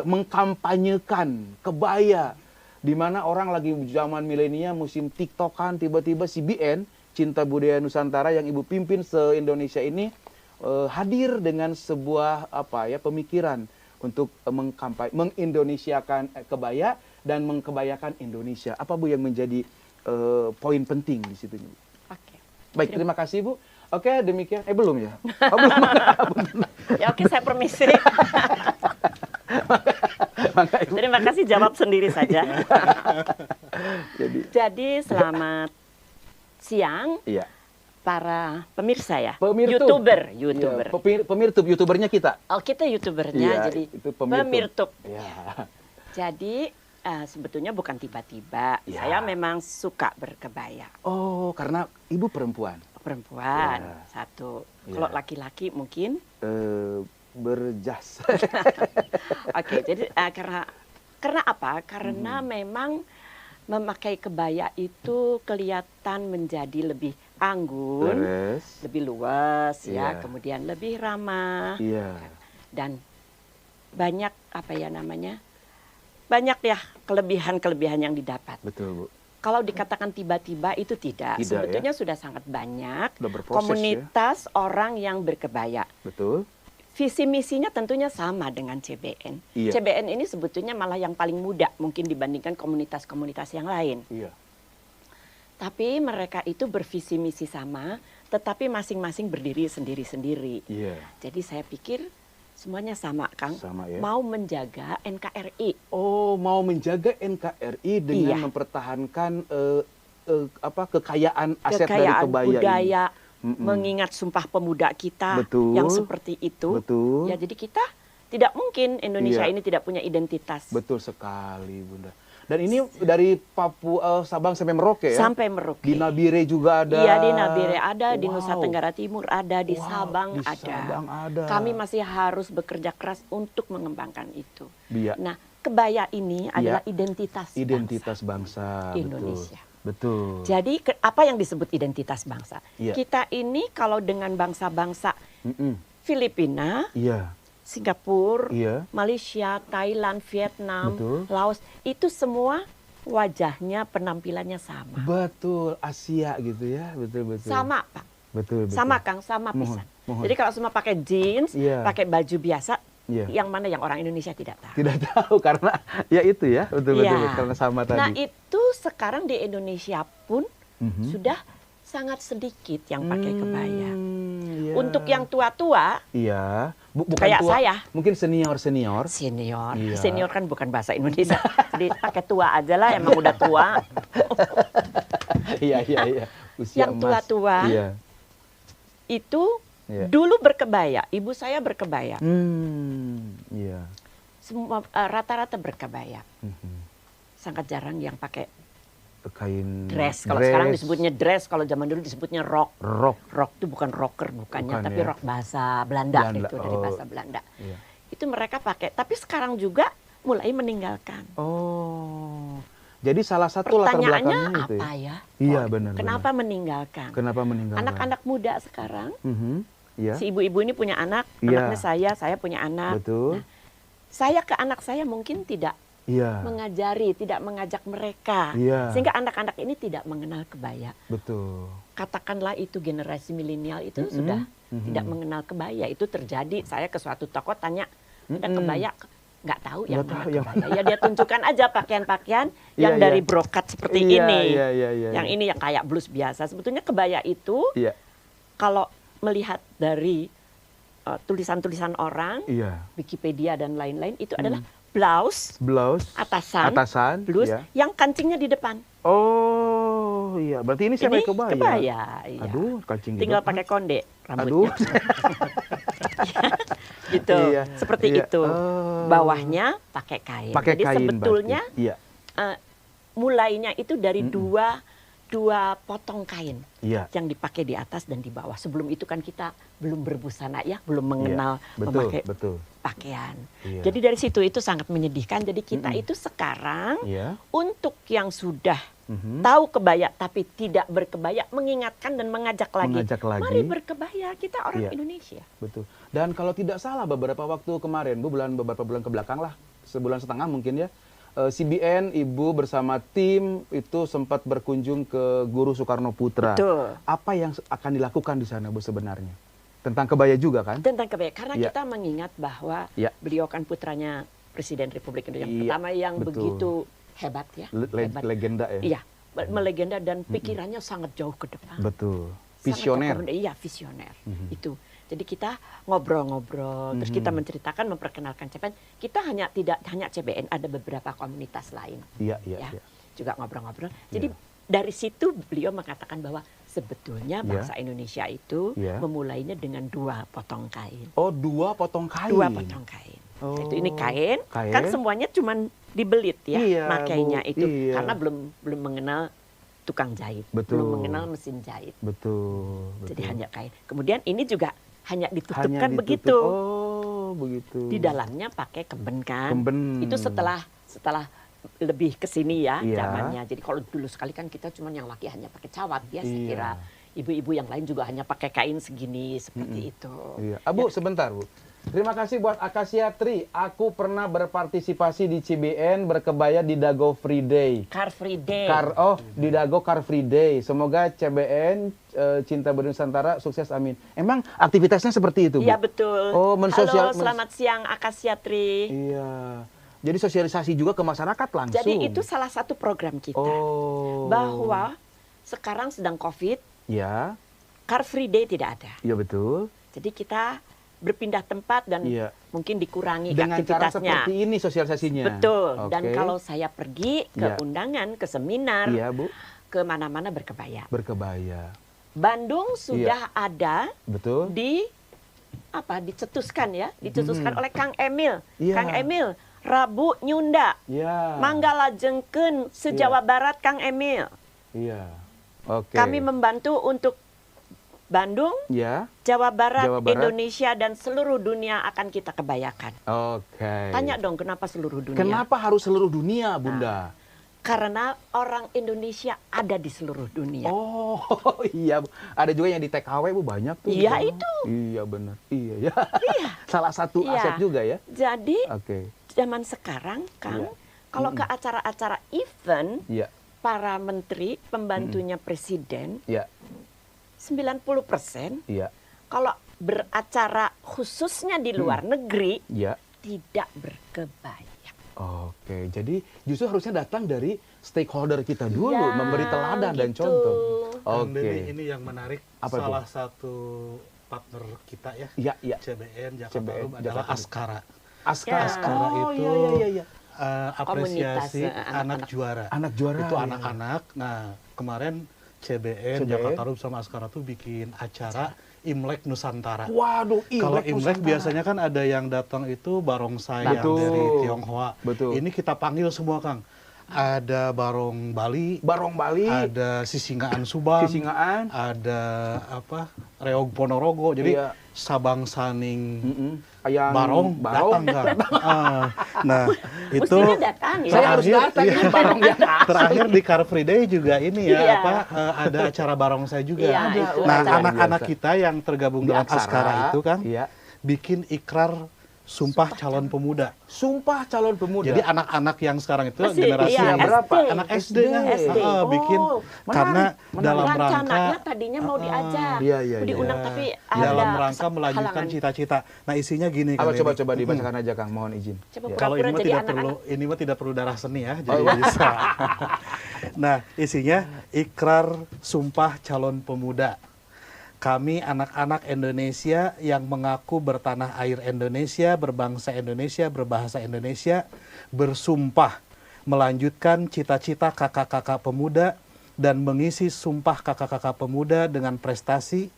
Speaker 1: mengkampanyekan kebaya, di mana orang lagi zaman milenial musim TikTokan, tiba-tiba CBN Cinta Budaya Nusantara yang Ibu pimpin se-Indonesia ini hadir dengan sebuah pemikiran untuk mengindonesiakan kebaya dan mengkebayakan Indonesia. Apa Bu yang menjadi poin penting di situ?
Speaker 3: Oke.
Speaker 1: Baik, terima kasih Bu. Oke, demikian. Belum ya? Oh, belum.
Speaker 3: Ya oke, saya permisi. Terima kasih, jawab sendiri saja. Jadi selamat siang
Speaker 1: Iya.
Speaker 3: para pemirsa ya.
Speaker 1: Pemirtub.
Speaker 3: YouTuber.
Speaker 1: Iya, pemirtub, YouTubernya kita.
Speaker 3: Oh, kita YouTubernya
Speaker 1: Iya,
Speaker 3: jadi
Speaker 1: itu pemirtub.
Speaker 3: pemirtub.
Speaker 1: Iya.
Speaker 3: Jadi Sebetulnya bukan tiba-tiba.
Speaker 1: Ya.
Speaker 3: Saya memang suka berkebaya.
Speaker 1: Oh, karena ibu perempuan.
Speaker 3: Perempuan,
Speaker 1: Ya.
Speaker 3: satu.
Speaker 1: Ya.
Speaker 3: Kalau laki-laki mungkin.
Speaker 1: Berjas.
Speaker 3: Oke, jadi karena apa? Karena memang memakai kebaya itu kelihatan menjadi lebih anggun,
Speaker 1: Terus.
Speaker 3: lebih luas ya,
Speaker 1: Iya.
Speaker 3: kemudian lebih ramah
Speaker 1: Iya.
Speaker 3: dan banyak apa ya namanya? Banyak ya kelebihan-kelebihan yang didapat.
Speaker 1: Betul, Bu.
Speaker 3: Kalau dikatakan tiba-tiba itu tidak.
Speaker 1: Tidak,
Speaker 3: Sebetulnya sudah sangat banyak
Speaker 1: Udah berproses,
Speaker 3: komunitas orang yang berkebaya.
Speaker 1: Betul.
Speaker 3: Visi misinya tentunya sama dengan CBN.
Speaker 1: Iya.
Speaker 3: CBN ini sebetulnya malah yang paling muda mungkin dibandingkan komunitas-komunitas yang lain.
Speaker 1: Iya.
Speaker 3: Tapi mereka itu bervisi misi sama, tetapi masing-masing berdiri sendiri-sendiri.
Speaker 1: Iya.
Speaker 3: Jadi saya pikir semuanya sama, Kang.
Speaker 1: Sama ya.
Speaker 3: Mau menjaga NKRI.
Speaker 1: Oh, mau menjaga NKRI dengan
Speaker 3: Iya.
Speaker 1: mempertahankan kekayaan aset dari
Speaker 3: Kekayaan
Speaker 1: kebaya
Speaker 3: budaya,
Speaker 1: ini.
Speaker 3: mengingat Sumpah Pemuda kita
Speaker 1: Betul.
Speaker 3: yang seperti itu.
Speaker 1: Betul.
Speaker 3: Ya, jadi kita tidak mungkin Indonesia
Speaker 1: Iya.
Speaker 3: ini tidak punya identitas.
Speaker 1: Betul sekali, Bunda. Dan ini dari Papua, Sabang sampai Merauke ya?
Speaker 3: Sampai Merauke.
Speaker 1: Di Nabire juga ada.
Speaker 3: Iya, di Nabire ada, di
Speaker 1: Wow.
Speaker 3: Nusa Tenggara Timur ada, di
Speaker 1: Wow,
Speaker 3: Sabang
Speaker 1: di
Speaker 3: ada.
Speaker 1: Sabang ada.
Speaker 3: Kami masih harus bekerja keras untuk mengembangkan itu.
Speaker 1: Iya.
Speaker 3: Nah, kebaya ini adalah identitas
Speaker 1: Identitas bangsa.
Speaker 3: Indonesia.
Speaker 1: Betul.
Speaker 3: Jadi apa yang disebut identitas bangsa?
Speaker 1: Iya.
Speaker 3: Kita ini kalau dengan bangsa-bangsa
Speaker 1: Mm-mm.
Speaker 3: Filipina,
Speaker 1: Iya.
Speaker 3: Singapura,
Speaker 1: Iya.
Speaker 3: Malaysia, Thailand, Vietnam,
Speaker 1: Betul.
Speaker 3: Laos, itu semua wajahnya, penampilannya sama.
Speaker 1: Betul, Asia gitu ya. Betul.
Speaker 3: Sama, Pak.
Speaker 1: Betul.
Speaker 3: Sama, Kang, sama
Speaker 1: Mohon,
Speaker 3: pisan.
Speaker 1: mohon.
Speaker 3: Jadi kalau semua pakai jeans,
Speaker 1: Iya.
Speaker 3: pakai baju biasa,
Speaker 1: Iya.
Speaker 3: yang mana yang orang Indonesia tidak tahu.
Speaker 1: Tidak tahu karena ya itu ya. Betul,
Speaker 3: Iya.
Speaker 1: karena sama tadi.
Speaker 3: Nah, itu sekarang di Indonesia pun
Speaker 1: Mhm.
Speaker 3: sudah sangat sedikit yang pakai kebaya.
Speaker 1: Iya.
Speaker 3: Untuk yang tua-tua,
Speaker 1: Iya. Bukan
Speaker 3: kayak
Speaker 1: tua,
Speaker 3: saya.
Speaker 1: mungkin senior.
Speaker 3: senior.
Speaker 1: Iya.
Speaker 3: Senior kan bukan bahasa Indonesia. Jadi pakai tua aja lah, emang udah tua.
Speaker 1: Iya. Usia
Speaker 3: Yang
Speaker 1: emas.
Speaker 3: tua-tua.
Speaker 1: Iya.
Speaker 3: Itu
Speaker 1: Iya.
Speaker 3: dulu berkebaya, ibu saya berkebaya.
Speaker 1: Iya.
Speaker 3: Semua rata-rata berkebaya.
Speaker 1: Mhm.
Speaker 3: Sangat jarang yang pakai
Speaker 1: Kain
Speaker 3: dress. Kalau sekarang disebutnya dress, kalau zaman dulu disebutnya rok.
Speaker 1: rok.
Speaker 3: Rock itu bukan rocker bukannya,
Speaker 1: Bukan,
Speaker 3: tapi
Speaker 1: ya.
Speaker 3: rock bahasa Belanda,
Speaker 1: Belanda,
Speaker 3: itu dari
Speaker 1: oh.
Speaker 3: bahasa Belanda.
Speaker 1: Iya.
Speaker 3: Itu mereka pakai, tapi sekarang juga mulai meninggalkan.
Speaker 1: Oh. Jadi salah satu latar
Speaker 3: Pertanyaannya
Speaker 1: belakangnya itu
Speaker 3: apa
Speaker 1: ya.
Speaker 3: ya?
Speaker 1: Iya,
Speaker 3: Oh,
Speaker 1: benar.
Speaker 3: Kenapa meninggalkan?
Speaker 1: Kenapa meninggalkan?
Speaker 3: Anak-anak muda sekarang,
Speaker 1: Iya.
Speaker 3: si ibu-ibu ini punya anak,
Speaker 1: Iya.
Speaker 3: anaknya saya punya anak.
Speaker 1: Betul.
Speaker 3: Nah, saya ke anak saya mungkin tidak
Speaker 1: Iya.
Speaker 3: mengajari, tidak mengajak mereka.
Speaker 1: Iya.
Speaker 3: Sehingga anak-anak ini tidak mengenal kebaya.
Speaker 1: Betul.
Speaker 3: Katakanlah itu generasi milenial itu sudah tidak mengenal kebaya. Itu terjadi, saya ke suatu toko tanya, ada kebaya? Nggak tahu yang
Speaker 1: Nggak
Speaker 3: mana
Speaker 1: tahu yang
Speaker 3: kebaya. Ya dia tunjukkan aja pakaian-pakaian yang
Speaker 1: Iya,
Speaker 3: dari
Speaker 1: iya.
Speaker 3: brokat seperti
Speaker 1: Iya,
Speaker 3: ini.
Speaker 1: iya.
Speaker 3: Yang ini yang kayak blus biasa. Sebetulnya kebaya itu
Speaker 1: Iya.
Speaker 3: kalau melihat dari tulisan-tulisan orang,
Speaker 1: Iya.
Speaker 3: Wikipedia dan lain-lain, itu adalah blouse,
Speaker 1: Blouse.
Speaker 3: atasan, blus,
Speaker 1: Iya.
Speaker 3: yang kancingnya di depan.
Speaker 1: Oh, iya. Berarti ini siapa
Speaker 3: Ini
Speaker 1: yang kebaya?
Speaker 3: kebaya, iya.
Speaker 1: Aduh, kancing di
Speaker 3: Tinggal
Speaker 1: depan.
Speaker 3: pakai konde
Speaker 1: Aduh.
Speaker 3: rambutnya. Gitu,
Speaker 1: Iya,
Speaker 3: seperti
Speaker 1: iya.
Speaker 3: itu.
Speaker 1: Oh.
Speaker 3: Bawahnya pakai kain.
Speaker 1: Pakai
Speaker 3: Jadi
Speaker 1: kain
Speaker 3: sebetulnya
Speaker 1: berarti. Iya.
Speaker 3: mulainya itu dari dua potong kain
Speaker 1: Iya.
Speaker 3: yang dipakai di atas dan di bawah. Sebelum itu kan kita belum berbusana ya, belum mengenal memakai
Speaker 1: Betul.
Speaker 3: pakaian.
Speaker 1: Iya.
Speaker 3: Jadi dari situ itu sangat menyedihkan. Jadi kita itu sekarang
Speaker 1: Iya.
Speaker 3: untuk yang sudah
Speaker 1: Mhm.
Speaker 3: tahu kebaya tapi tidak berkebaya, mengingatkan dan mengajak lagi.
Speaker 1: Mengajak lagi.
Speaker 3: Mari berkebaya, kita orang
Speaker 1: Iya.
Speaker 3: Indonesia.
Speaker 1: Betul. Dan kalau tidak salah beberapa waktu kemarin, beberapa bulan ke belakang lah, sebulan setengah mungkin ya, CBN Ibu bersama tim itu sempat berkunjung ke Guru Soekarno Putra.
Speaker 3: Betul.
Speaker 1: Apa yang akan dilakukan di sana Bu sebenarnya? Tentang kebaya juga kan?
Speaker 3: Tentang kebaya, karena
Speaker 1: Iya.
Speaker 3: kita mengingat bahwa
Speaker 1: Iya.
Speaker 3: beliau kan putranya Presiden Republik Indonesia yang
Speaker 1: Iya,
Speaker 3: pertama yang
Speaker 1: betul.
Speaker 3: begitu hebat ya. hebat.
Speaker 1: Legenda ya?
Speaker 3: Iya, melegenda dan pikirannya sangat jauh ke depan.
Speaker 1: Betul.
Speaker 3: Sangat
Speaker 1: Visioner.
Speaker 3: jauh ke depan. Iya, visioner. Itu. Jadi kita ngobrol-ngobrol, terus kita menceritakan, memperkenalkan CBN. Kita tidak hanya CBN, ada beberapa komunitas lain.
Speaker 1: Iya.
Speaker 3: Ya, juga ngobrol-ngobrol. Jadi dari situ beliau mengatakan bahwa sebetulnya bangsa Indonesia itu
Speaker 1: Iya.
Speaker 3: memulainya dengan 2 potong kain.
Speaker 1: Oh, 2 potong kain.
Speaker 3: 2 potong kain. Itu ini kain,
Speaker 1: Kain.
Speaker 3: kan semuanya cuman dibelit ya,
Speaker 1: Iya,
Speaker 3: makainya
Speaker 1: Bu.
Speaker 3: itu
Speaker 1: Iya.
Speaker 3: karena belum mengenal tukang jahit,
Speaker 1: Betul.
Speaker 3: belum mengenal mesin jahit.
Speaker 1: Betul.
Speaker 3: Jadi hanya kain. Kemudian ini juga hanya ditutupkan
Speaker 1: Hanya ditutup.
Speaker 3: begitu.
Speaker 1: Oh, begitu.
Speaker 3: Di dalamnya pakai kemben kan.
Speaker 1: Kemben.
Speaker 3: Itu setelah lebih ke sini ya
Speaker 1: Iya.
Speaker 3: zamannya. Jadi kalau dulu sekali kan kita cuman yang laki hanya pakai cawat ya, saya
Speaker 1: Iya.
Speaker 3: kira ibu-ibu yang lain juga hanya pakai kain segini seperti itu.
Speaker 1: Iya. Bu, sebentar, Bu. Terima kasih buat Acacia Tree. Aku pernah berpartisipasi di CBN berkebaya di Dago Free Day.
Speaker 3: Car Free Day.
Speaker 1: Di Dago Car Free Day. Semoga CBN Cinta Bernusantara sukses, amin. Emang aktivitasnya seperti itu, Bu?
Speaker 3: Iya betul.
Speaker 1: Oh,
Speaker 3: Halo, selamat siang Acacia Tree.
Speaker 1: Iya. Jadi sosialisasi juga ke masyarakat langsung.
Speaker 3: Jadi itu salah satu program kita.
Speaker 1: Oh.
Speaker 3: Bahwa sekarang sedang COVID,
Speaker 1: Ya.
Speaker 3: Car Free Day tidak ada.
Speaker 1: Iya betul.
Speaker 3: Jadi kita berpindah tempat dan
Speaker 1: Iya.
Speaker 3: mungkin dikurangi
Speaker 1: Dengan cara
Speaker 3: aktivitasnya.
Speaker 1: seperti ini sosialisasinya.
Speaker 3: Betul. Dan
Speaker 1: Oke.
Speaker 3: kalau saya pergi ke
Speaker 1: Iya.
Speaker 3: undangan, ke seminar,
Speaker 1: Iya, Bu.
Speaker 3: ke mana-mana berkebaya.
Speaker 1: Berkebaya.
Speaker 3: Bandung
Speaker 1: Iya.
Speaker 3: sudah ada
Speaker 1: Betul.
Speaker 3: dicetuskan ya, dicetuskan oleh Kang Emil.
Speaker 1: Iya.
Speaker 3: Kang Emil, Rabu Nyunda,
Speaker 1: Iya.
Speaker 3: Manggala Jengkeun, se-Jawa Barat Kang Emil.
Speaker 1: Iya. Oke.
Speaker 3: Kami membantu untuk Bandung,
Speaker 1: Ya.
Speaker 3: Jawa Barat,
Speaker 1: Jawa Barat.
Speaker 3: Indonesia, dan seluruh dunia akan kita kebayakan.
Speaker 1: Oke.
Speaker 3: Tanya dong, kenapa seluruh dunia?
Speaker 1: Kenapa harus seluruh dunia, Bunda?
Speaker 3: Karena orang Indonesia ada di seluruh dunia.
Speaker 1: Oh, iya, Bu. Ada juga yang di TKW, Bu, banyak tuh.
Speaker 3: Iya,
Speaker 1: di sana.
Speaker 3: itu.
Speaker 1: Iya, benar. Iya, ya.
Speaker 3: Iya.
Speaker 1: Salah satu
Speaker 3: Iya.
Speaker 1: aset juga ya.
Speaker 3: Jadi
Speaker 1: Oke.
Speaker 3: zaman sekarang, Kang,
Speaker 1: Iya.
Speaker 3: kalau ke acara-acara event,
Speaker 1: Iya.
Speaker 3: para menteri, pembantunya presiden,
Speaker 1: Iya.
Speaker 3: 90%,
Speaker 1: Iya.
Speaker 3: kalau beracara khususnya di luar negeri,
Speaker 1: Iya.
Speaker 3: tidak berkebaya.
Speaker 1: Oke, jadi justru harusnya datang dari stakeholder kita dulu,
Speaker 3: Ya,
Speaker 1: memberi teladan dan
Speaker 3: gitu.
Speaker 1: contoh.
Speaker 2: Kang
Speaker 1: Oke.
Speaker 2: Dede, ini yang menarik,
Speaker 1: Apa itu?
Speaker 2: salah satu partner kita ya,
Speaker 1: Iya, iya.
Speaker 2: CBN Jakarta
Speaker 1: CBN
Speaker 2: Rum adalah
Speaker 1: Jakarta.
Speaker 2: Askara.
Speaker 1: Askara.
Speaker 3: Ya.
Speaker 2: Askara
Speaker 1: Oh,
Speaker 2: itu
Speaker 1: iya, iya, iya.
Speaker 2: apresiasi
Speaker 3: Komunitas,
Speaker 2: anak
Speaker 3: anak-anak.
Speaker 2: juara.
Speaker 1: Anak juara.
Speaker 2: Itu
Speaker 1: ya.
Speaker 2: anak-anak. Nah, kemarin CBN Jakarta Rum sama Askara tuh bikin acara Imlek Nusantara.
Speaker 1: Waduh,
Speaker 2: Kalau Imlek
Speaker 1: Nusantara.
Speaker 2: biasanya kan ada yang datang itu barongsai yang
Speaker 1: Betul.
Speaker 2: dari Tionghoa.
Speaker 1: Betul.
Speaker 2: Ini kita panggil semua, Kang. Ada barong Bali,
Speaker 1: Barong Bali,
Speaker 2: ada Sisingaan Subang,
Speaker 1: Sisingaan.
Speaker 2: ada apa? Reog Ponorogo. Jadi
Speaker 1: Iya.
Speaker 2: Sabang Saning
Speaker 1: Yang
Speaker 2: Barong
Speaker 1: Barong.
Speaker 2: datang, Kang. Nah, itu
Speaker 3: Mestinya datang ya.
Speaker 1: Saya harus datang
Speaker 2: iya.
Speaker 1: ini Barong ya.
Speaker 2: Terakhir di Car Free Day juga ini ya,
Speaker 3: Iya.
Speaker 2: ada acara barongsai juga.
Speaker 3: Iya, itu
Speaker 2: Nah,
Speaker 3: acara
Speaker 2: anak-anak
Speaker 1: biasa.
Speaker 2: kita yang tergabung
Speaker 1: Di
Speaker 2: dalam
Speaker 1: Aksara,
Speaker 2: Askara itu kan,
Speaker 1: iya.
Speaker 2: bikin ikrar Sumpah Calon Pemuda.
Speaker 1: Sumpah calon pemuda.
Speaker 2: Jadi anak-anak yang sekarang itu
Speaker 3: Masih,
Speaker 2: generasi
Speaker 3: iya,
Speaker 2: yang
Speaker 1: berapa?
Speaker 2: anak SD, kan?
Speaker 3: SD.
Speaker 2: Bikin
Speaker 1: Oh,
Speaker 2: karena
Speaker 1: menarik.
Speaker 2: dalam
Speaker 3: Rencananya
Speaker 2: rangka
Speaker 3: tadinya mau diajak,
Speaker 1: Iya, iya,
Speaker 3: mau diundang
Speaker 1: iya.
Speaker 3: tapi
Speaker 2: dalam
Speaker 3: ada
Speaker 2: rangka melanjutkan
Speaker 3: halangan.
Speaker 2: cita-cita. Nah, isinya gini
Speaker 1: Apa
Speaker 2: Kang
Speaker 1: coba
Speaker 2: Deddy.
Speaker 1: dibacakan aja Kang, mohon izin.
Speaker 3: Coba
Speaker 1: Ya.
Speaker 2: Kalau ini
Speaker 3: pura-pura
Speaker 2: mah
Speaker 3: jadi
Speaker 2: tidak
Speaker 3: anak-anak.
Speaker 2: perlu, ini mah tidak perlu darah seni ya, jadi
Speaker 1: iya.
Speaker 2: bisa. Nah, isinya ikrar Sumpah Calon Pemuda. Kami anak-anak Indonesia yang mengaku bertanah air Indonesia, berbangsa Indonesia, berbahasa Indonesia, bersumpah melanjutkan cita-cita kakak-kakak pemuda dan mengisi sumpah kakak-kakak pemuda dengan prestasi,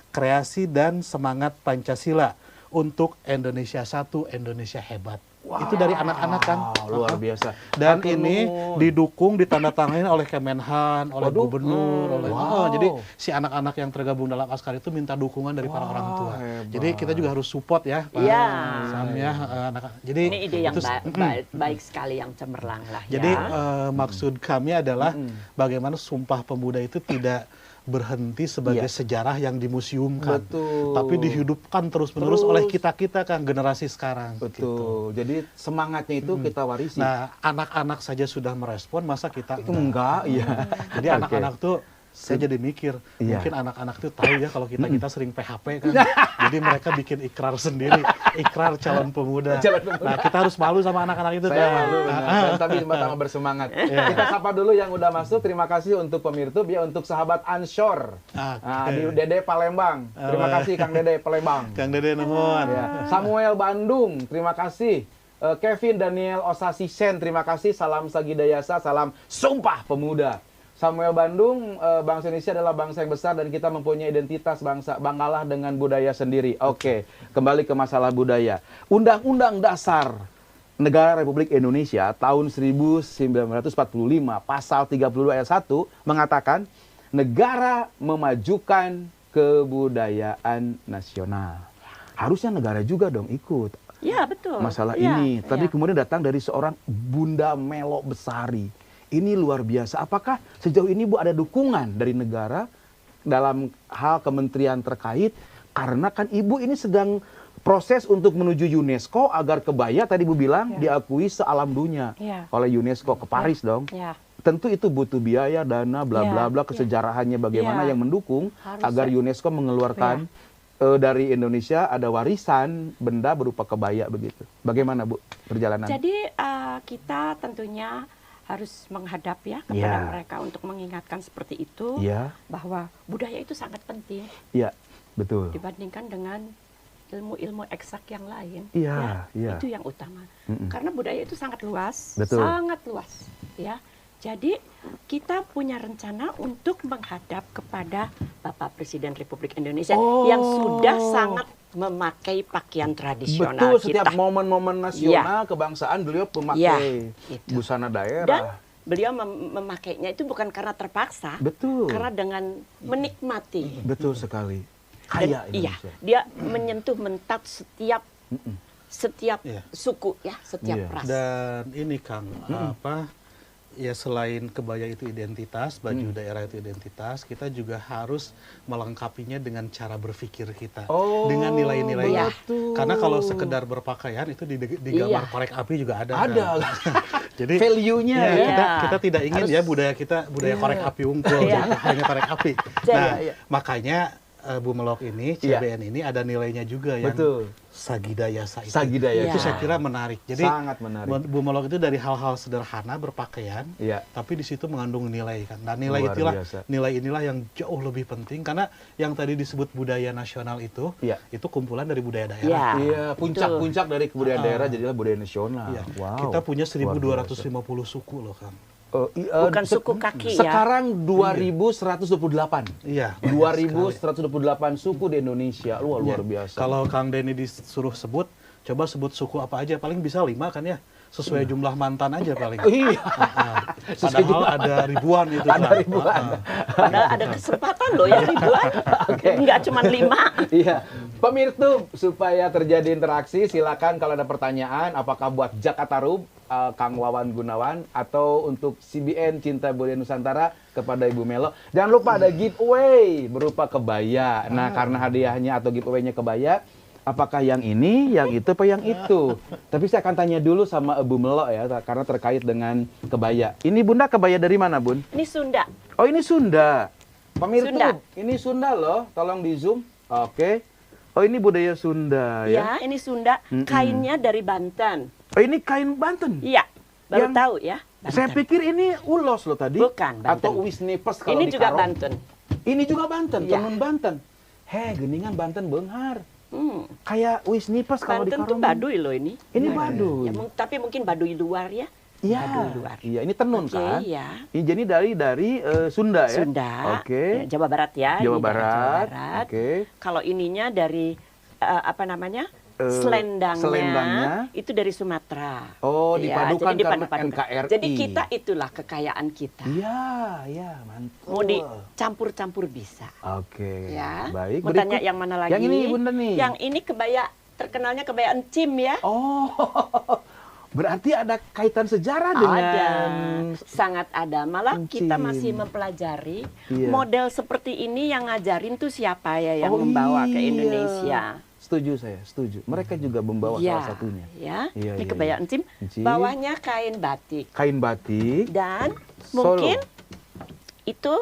Speaker 2: kreasi, dan semangat Pancasila untuk Indonesia satu, Indonesia hebat. Itu dari anak-anak kan.
Speaker 1: Wow, luar biasa.
Speaker 2: Dan
Speaker 1: Matur
Speaker 2: ini
Speaker 1: nuwun.
Speaker 2: didukung, ditandatangani oleh Kemenhan, oleh
Speaker 1: Waduh.
Speaker 2: gubernur, oleh
Speaker 1: Wow.
Speaker 2: jadi si anak-anak yang tergabung dalam Askara itu minta dukungan dari para orang tua.
Speaker 1: hebat.
Speaker 2: Jadi kita juga harus support ya, Pak
Speaker 3: Iya.
Speaker 2: Sam ya, anak. Jadi
Speaker 3: Ini ide yang
Speaker 2: itu
Speaker 3: baik sekali, yang cemerlang lah
Speaker 2: jadi
Speaker 3: ya.
Speaker 2: maksud kami adalah bagaimana Sumpah Pemuda itu tidak berhenti sebagai
Speaker 1: Iya.
Speaker 2: sejarah yang dimuseumkan,
Speaker 1: Betul.
Speaker 2: tapi dihidupkan terus-menerus
Speaker 1: Terus.
Speaker 2: oleh kita-kita kan generasi sekarang.
Speaker 1: Betul.
Speaker 2: gitu.
Speaker 1: Jadi semangatnya itu kita warisi.
Speaker 2: Nah, anak-anak saja sudah merespon, masa kita
Speaker 1: enggak, iya.
Speaker 2: Jadi
Speaker 1: Oke.
Speaker 2: anak-anak tuh saya jadi mikir,
Speaker 1: Iya.
Speaker 2: mungkin anak-anak tuh tahu ya kalau kita sering PHP kan. Jadi mereka bikin ikrar sendiri, ikrar calon pemuda.
Speaker 1: Calon pemuda.
Speaker 2: Nah, kita harus malu sama anak-anak itu.
Speaker 1: Saya
Speaker 2: Kang.
Speaker 1: malu, benar. Dan tapi tambah bersemangat. Kita sapa dulu yang udah masuk. Terima kasih untuk pemirtub ya, untuk sahabat Anshor.
Speaker 2: Oke.
Speaker 1: Nah, di Dede Palembang. Terima kasih Kang Dede Palembang.
Speaker 2: Kang Dede nuhun.
Speaker 1: Ya. Samuel Bandung, terima kasih. Kevin Daniel Osasi Sen, terima kasih. Salam Sagidayasa, salam Sumpah Pemuda. Samuel Bandung, bangsa Indonesia adalah bangsa yang besar dan kita mempunyai identitas bangsa. Banggalah dengan budaya sendiri. Oke, kembali ke masalah budaya. Undang-Undang Dasar Negara Republik Indonesia tahun 1945, pasal 32 ayat 1 mengatakan negara memajukan kebudayaan nasional. Harusnya negara juga dong ikut.
Speaker 3: Ya, betul.
Speaker 1: Masalah
Speaker 3: ya,
Speaker 1: ini. Tapi
Speaker 3: ya.
Speaker 1: kemudian datang dari seorang Bunda Melo Besari. Ini luar biasa. Apakah sejauh ini Bu ada dukungan dari negara dalam hal kementerian terkait? Karena kan Ibu ini sedang proses untuk menuju UNESCO agar kebaya tadi Bu bilang diakui sealam dunia oleh UNESCO ke Paris dong. Tentu itu butuh biaya, dana, bla bla bla, kesejarahannya bagaimana yang mendukung agar UNESCO mengeluarkan dari Indonesia ada warisan benda berupa kebaya begitu. Bagaimana Bu perjalanan?
Speaker 3: Jadi kita tentunya harus menghadap ya kepada mereka untuk mengingatkan seperti itu bahwa budaya itu sangat penting.
Speaker 1: Iya, betul.
Speaker 3: Dibandingkan dengan ilmu-ilmu eksak yang lain. Itu yang utama. Karena budaya itu sangat luas, sangat luas ya. Jadi kita punya rencana untuk menghadap kepada Bapak Presiden Republik Indonesia yang sudah sangat memakai pakaian tradisional.
Speaker 1: Betul, setiap momen-momen nasional kebangsaan beliau memakai busana daerah.
Speaker 3: Dan beliau memakainya itu bukan karena terpaksa, karena dengan menikmati.
Speaker 1: Betul sekali. Kaya Indonesia.
Speaker 3: Dia menyentuh mentat setiap suku ya, setiap ras.
Speaker 2: Dan ini Kang, ya selain kebaya itu identitas, baju daerah itu identitas, kita juga harus melengkapinya dengan cara berpikir kita, dengan nilai-nilainya. Karena kalau sekedar berpakaian itu di gambar korek api juga ada. Kan? Jadi
Speaker 1: value-nya
Speaker 2: kita tidak ingin harus, budaya kita budaya korek api unggul, hanya korek api. Nah, makanya Bu Melok ini, CBN ini ada nilainya juga yang Sagidayasa itu. Itu saya kira menarik. Jadi
Speaker 1: sangat menarik.
Speaker 2: Bu Melok itu dari hal-hal sederhana berpakaian, tapi di situ mengandung nilai kan. Dan nilai inilah yang jauh lebih penting karena yang tadi disebut budaya nasional itu kumpulan dari budaya daerah.
Speaker 1: Puncak-puncak dari kebudayaan daerah jadilah budaya nasional.
Speaker 2: Wow. Kita punya 1.250 suku loh Kang.
Speaker 3: Bukan suku kaki
Speaker 1: sekarang 2.128.
Speaker 2: Iya.
Speaker 1: 2.128 suku di Indonesia. Luar biasa.
Speaker 2: Kalau Kang Denny disuruh sebut, coba sebut suku apa aja. Paling bisa 5 kan ya. Sesuai jumlah mantan aja paling. Padahal ada ribuan itu.
Speaker 1: Ada ribuan.
Speaker 3: Padahal ada kesempatan loh yang ribuan. Enggak cuma 5.
Speaker 1: Iya. Pemirsa, supaya terjadi interaksi, silakan kalau ada pertanyaan, apakah buat Jakarta Rub, Kang Wawan Gunawan, atau untuk CBN Cinta Budaya Nusantara kepada Ibu Melo. Jangan lupa ada giveaway berupa kebaya. Nah, karena hadiahnya atau giveaway-nya kebaya, apakah yang ini, yang itu, apa yang itu? Tapi saya akan tanya dulu sama Ibu Melo ya, karena terkait dengan kebaya. Ini Bunda kebaya dari mana, Bun?
Speaker 3: Ini Sunda.
Speaker 1: Oh, ini Sunda. Pemirsa, ini Sunda loh. Tolong di zoom. Oke. Oh, ini budaya Sunda ya?
Speaker 3: Ya, ini Sunda. Kainnya dari Banten.
Speaker 1: Oh, ini kain Banten?
Speaker 3: Iya, baru tahu ya. Banten.
Speaker 1: Saya pikir ini ulos loh tadi.
Speaker 3: Bukan, Banten.
Speaker 1: Atau wisnipes kalau
Speaker 3: ini
Speaker 1: di
Speaker 3: juga
Speaker 1: Karong.
Speaker 3: Banten.
Speaker 1: Ini juga Banten, tenun Banten. Geningan Banten Beunghar. Kayak wisnipes kalau di Karong.
Speaker 3: Banten tuh Baduy loh ini.
Speaker 1: Ini Baduy.
Speaker 3: Ya, tapi mungkin Baduy luar ya.
Speaker 1: Iya. Iya, ini tenun kan? Iya. Ini jadi dari Sunda ya?
Speaker 3: Sunda.
Speaker 1: Oke.
Speaker 3: Jawa Barat ya.
Speaker 1: Jawa Barat.
Speaker 3: Oke. Kalau ininya dari selendangnya itu dari Sumatera.
Speaker 1: Oh, dipadukan
Speaker 3: jadi
Speaker 1: karena NKRI.
Speaker 3: Jadi kita itulah kekayaan kita.
Speaker 1: Iya, mantap.
Speaker 3: Mau dicampur-campur bisa.
Speaker 1: Oke.
Speaker 3: Ya.
Speaker 1: Baik.
Speaker 3: Mau tanya yang mana lagi?
Speaker 1: Yang ini Bunda nih.
Speaker 3: Yang ini kebaya terkenalnya kebaya encim ya.
Speaker 1: Oh. Berarti ada kaitan sejarah dengan
Speaker 3: sangat ada. Malah kita masih mempelajari model seperti ini yang ngajarin tuh siapa ya yang membawa ke Indonesia.
Speaker 1: Setuju saya, setuju. Mereka juga membawa salah satunya.
Speaker 3: Ini kebaya encim. Bawahnya kain batik.
Speaker 1: Kain batik.
Speaker 3: Dan mungkin itu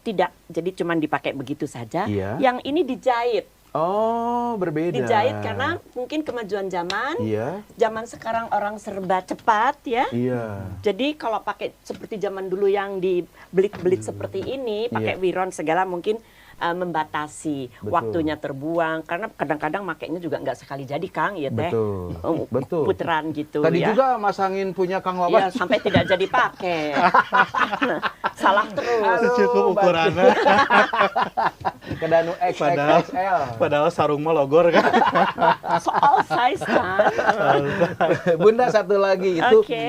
Speaker 3: tidak jadi cuma dipakai begitu saja. Yang ini dijahit.
Speaker 1: Oh, berbeda.
Speaker 3: Dijahit karena mungkin kemajuan zaman. Zaman sekarang orang serba cepat ya. Jadi kalau pakai seperti zaman dulu yang dibelit-belit seperti ini, pakai wiron segala mungkin membatasi waktunya terbuang, karena kadang-kadang makainya juga nggak sekali jadi Kang, ya teh.
Speaker 1: Betul.
Speaker 3: Putaran gitu.
Speaker 1: Tadi
Speaker 3: ya.
Speaker 1: juga masangin punya Kang Wawan.
Speaker 3: Ya, sampai tidak jadi pakai. Salah terus.
Speaker 2: Cukup ukurannya.
Speaker 1: Kedanu XXL.
Speaker 2: Padahal sarung mah logor kan.
Speaker 3: Soal size kan.
Speaker 1: Bunda satu lagi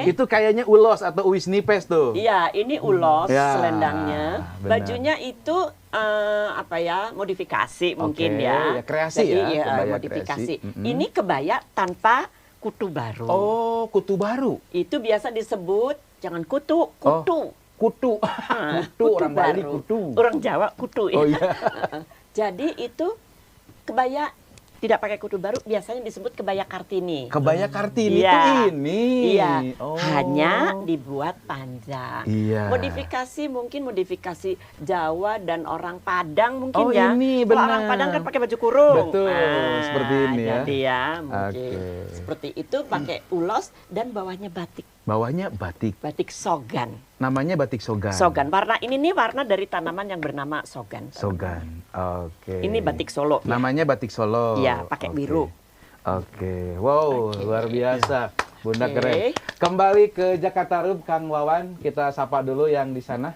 Speaker 1: itu kayaknya ulos atau uis nipes tuh.
Speaker 3: Iya, ini ulos
Speaker 1: Ya,
Speaker 3: selendangnya.
Speaker 1: benar.
Speaker 3: Bajunya itu modifikasi mungkin ya.
Speaker 1: Kreasi.
Speaker 3: Jadi,
Speaker 1: kebaya
Speaker 3: modifikasi.
Speaker 1: kreasi.
Speaker 3: Ini kebaya tanpa kutu baru.
Speaker 1: Oh, kutu baru.
Speaker 3: Itu biasa disebut jangan kutu.
Speaker 1: Kutu. Kutu orang Bali
Speaker 3: baru.
Speaker 1: kutu.
Speaker 3: Orang Jawa kutu.
Speaker 1: Oh iya.
Speaker 3: Jadi itu kebaya tidak pakai kutu baru, biasanya disebut kebaya Kartini.
Speaker 1: Kebaya Kartini
Speaker 3: Iya.
Speaker 1: itu ini.
Speaker 3: Iya,
Speaker 1: Oh.
Speaker 3: hanya dibuat panjang.
Speaker 1: Iya.
Speaker 3: Modifikasi mungkin modifikasi Jawa dan orang Padang mungkin
Speaker 1: Oh,
Speaker 3: ya.
Speaker 1: ini
Speaker 3: Kalau
Speaker 1: benar.
Speaker 3: orang Padang kan pakai baju kurung.
Speaker 1: Betul, seperti ini ya.
Speaker 3: Jadi ya mungkin
Speaker 1: Oke.
Speaker 3: seperti itu pakai ulos dan bawahnya batik.
Speaker 1: Bawahnya batik.
Speaker 3: Batik sogan.
Speaker 1: Namanya batik sogan.
Speaker 3: Sogan. Warna ini nih warna dari tanaman yang bernama sogan.
Speaker 1: Sogan. Oke.
Speaker 3: Ini batik Solo.
Speaker 1: Namanya batik Solo.
Speaker 3: Iya, pakai biru.
Speaker 1: Oke. Wow, luar biasa. Bunda
Speaker 3: Oke.
Speaker 1: keren. Kembali ke Jakarta Rub, Kang Wawan. Kita sapa dulu yang di sana.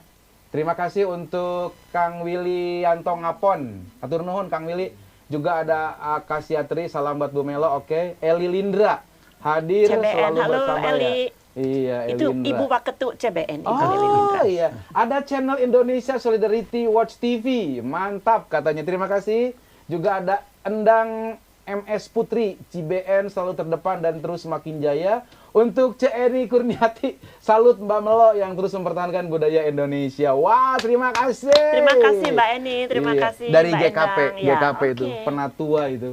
Speaker 1: Terima kasih untuk Kang Willy Yanto Ngapon. Atur nuhun Kang Willy. Juga ada Akasiatri, salam buat Bu Melo. Oke. Eli Lindra hadir
Speaker 3: CBN.
Speaker 1: selalu
Speaker 3: Halo
Speaker 1: bersama
Speaker 3: Eli.
Speaker 1: ya. Iya,
Speaker 3: Itu
Speaker 1: Elindra.
Speaker 3: Ibu Waketu CBN. Ibu Eli
Speaker 1: Oh
Speaker 3: Lindra.
Speaker 1: iya, ada channel Indonesia Solidarity Watch TV, mantap katanya. Terima kasih. Juga ada Endang MS Putri, CBN selalu terdepan dan terus semakin jaya. Untuk CNI Kurniati, salut Mbak Melo yang terus mempertahankan budaya Indonesia. Wah, terima kasih.
Speaker 3: Terima kasih Mbak Eni, terima
Speaker 1: Iya,
Speaker 3: kasih
Speaker 1: dari
Speaker 3: Mbak
Speaker 1: GKP,
Speaker 3: Endang. Ya,
Speaker 1: GKP itu
Speaker 3: oke.
Speaker 1: penatua itu.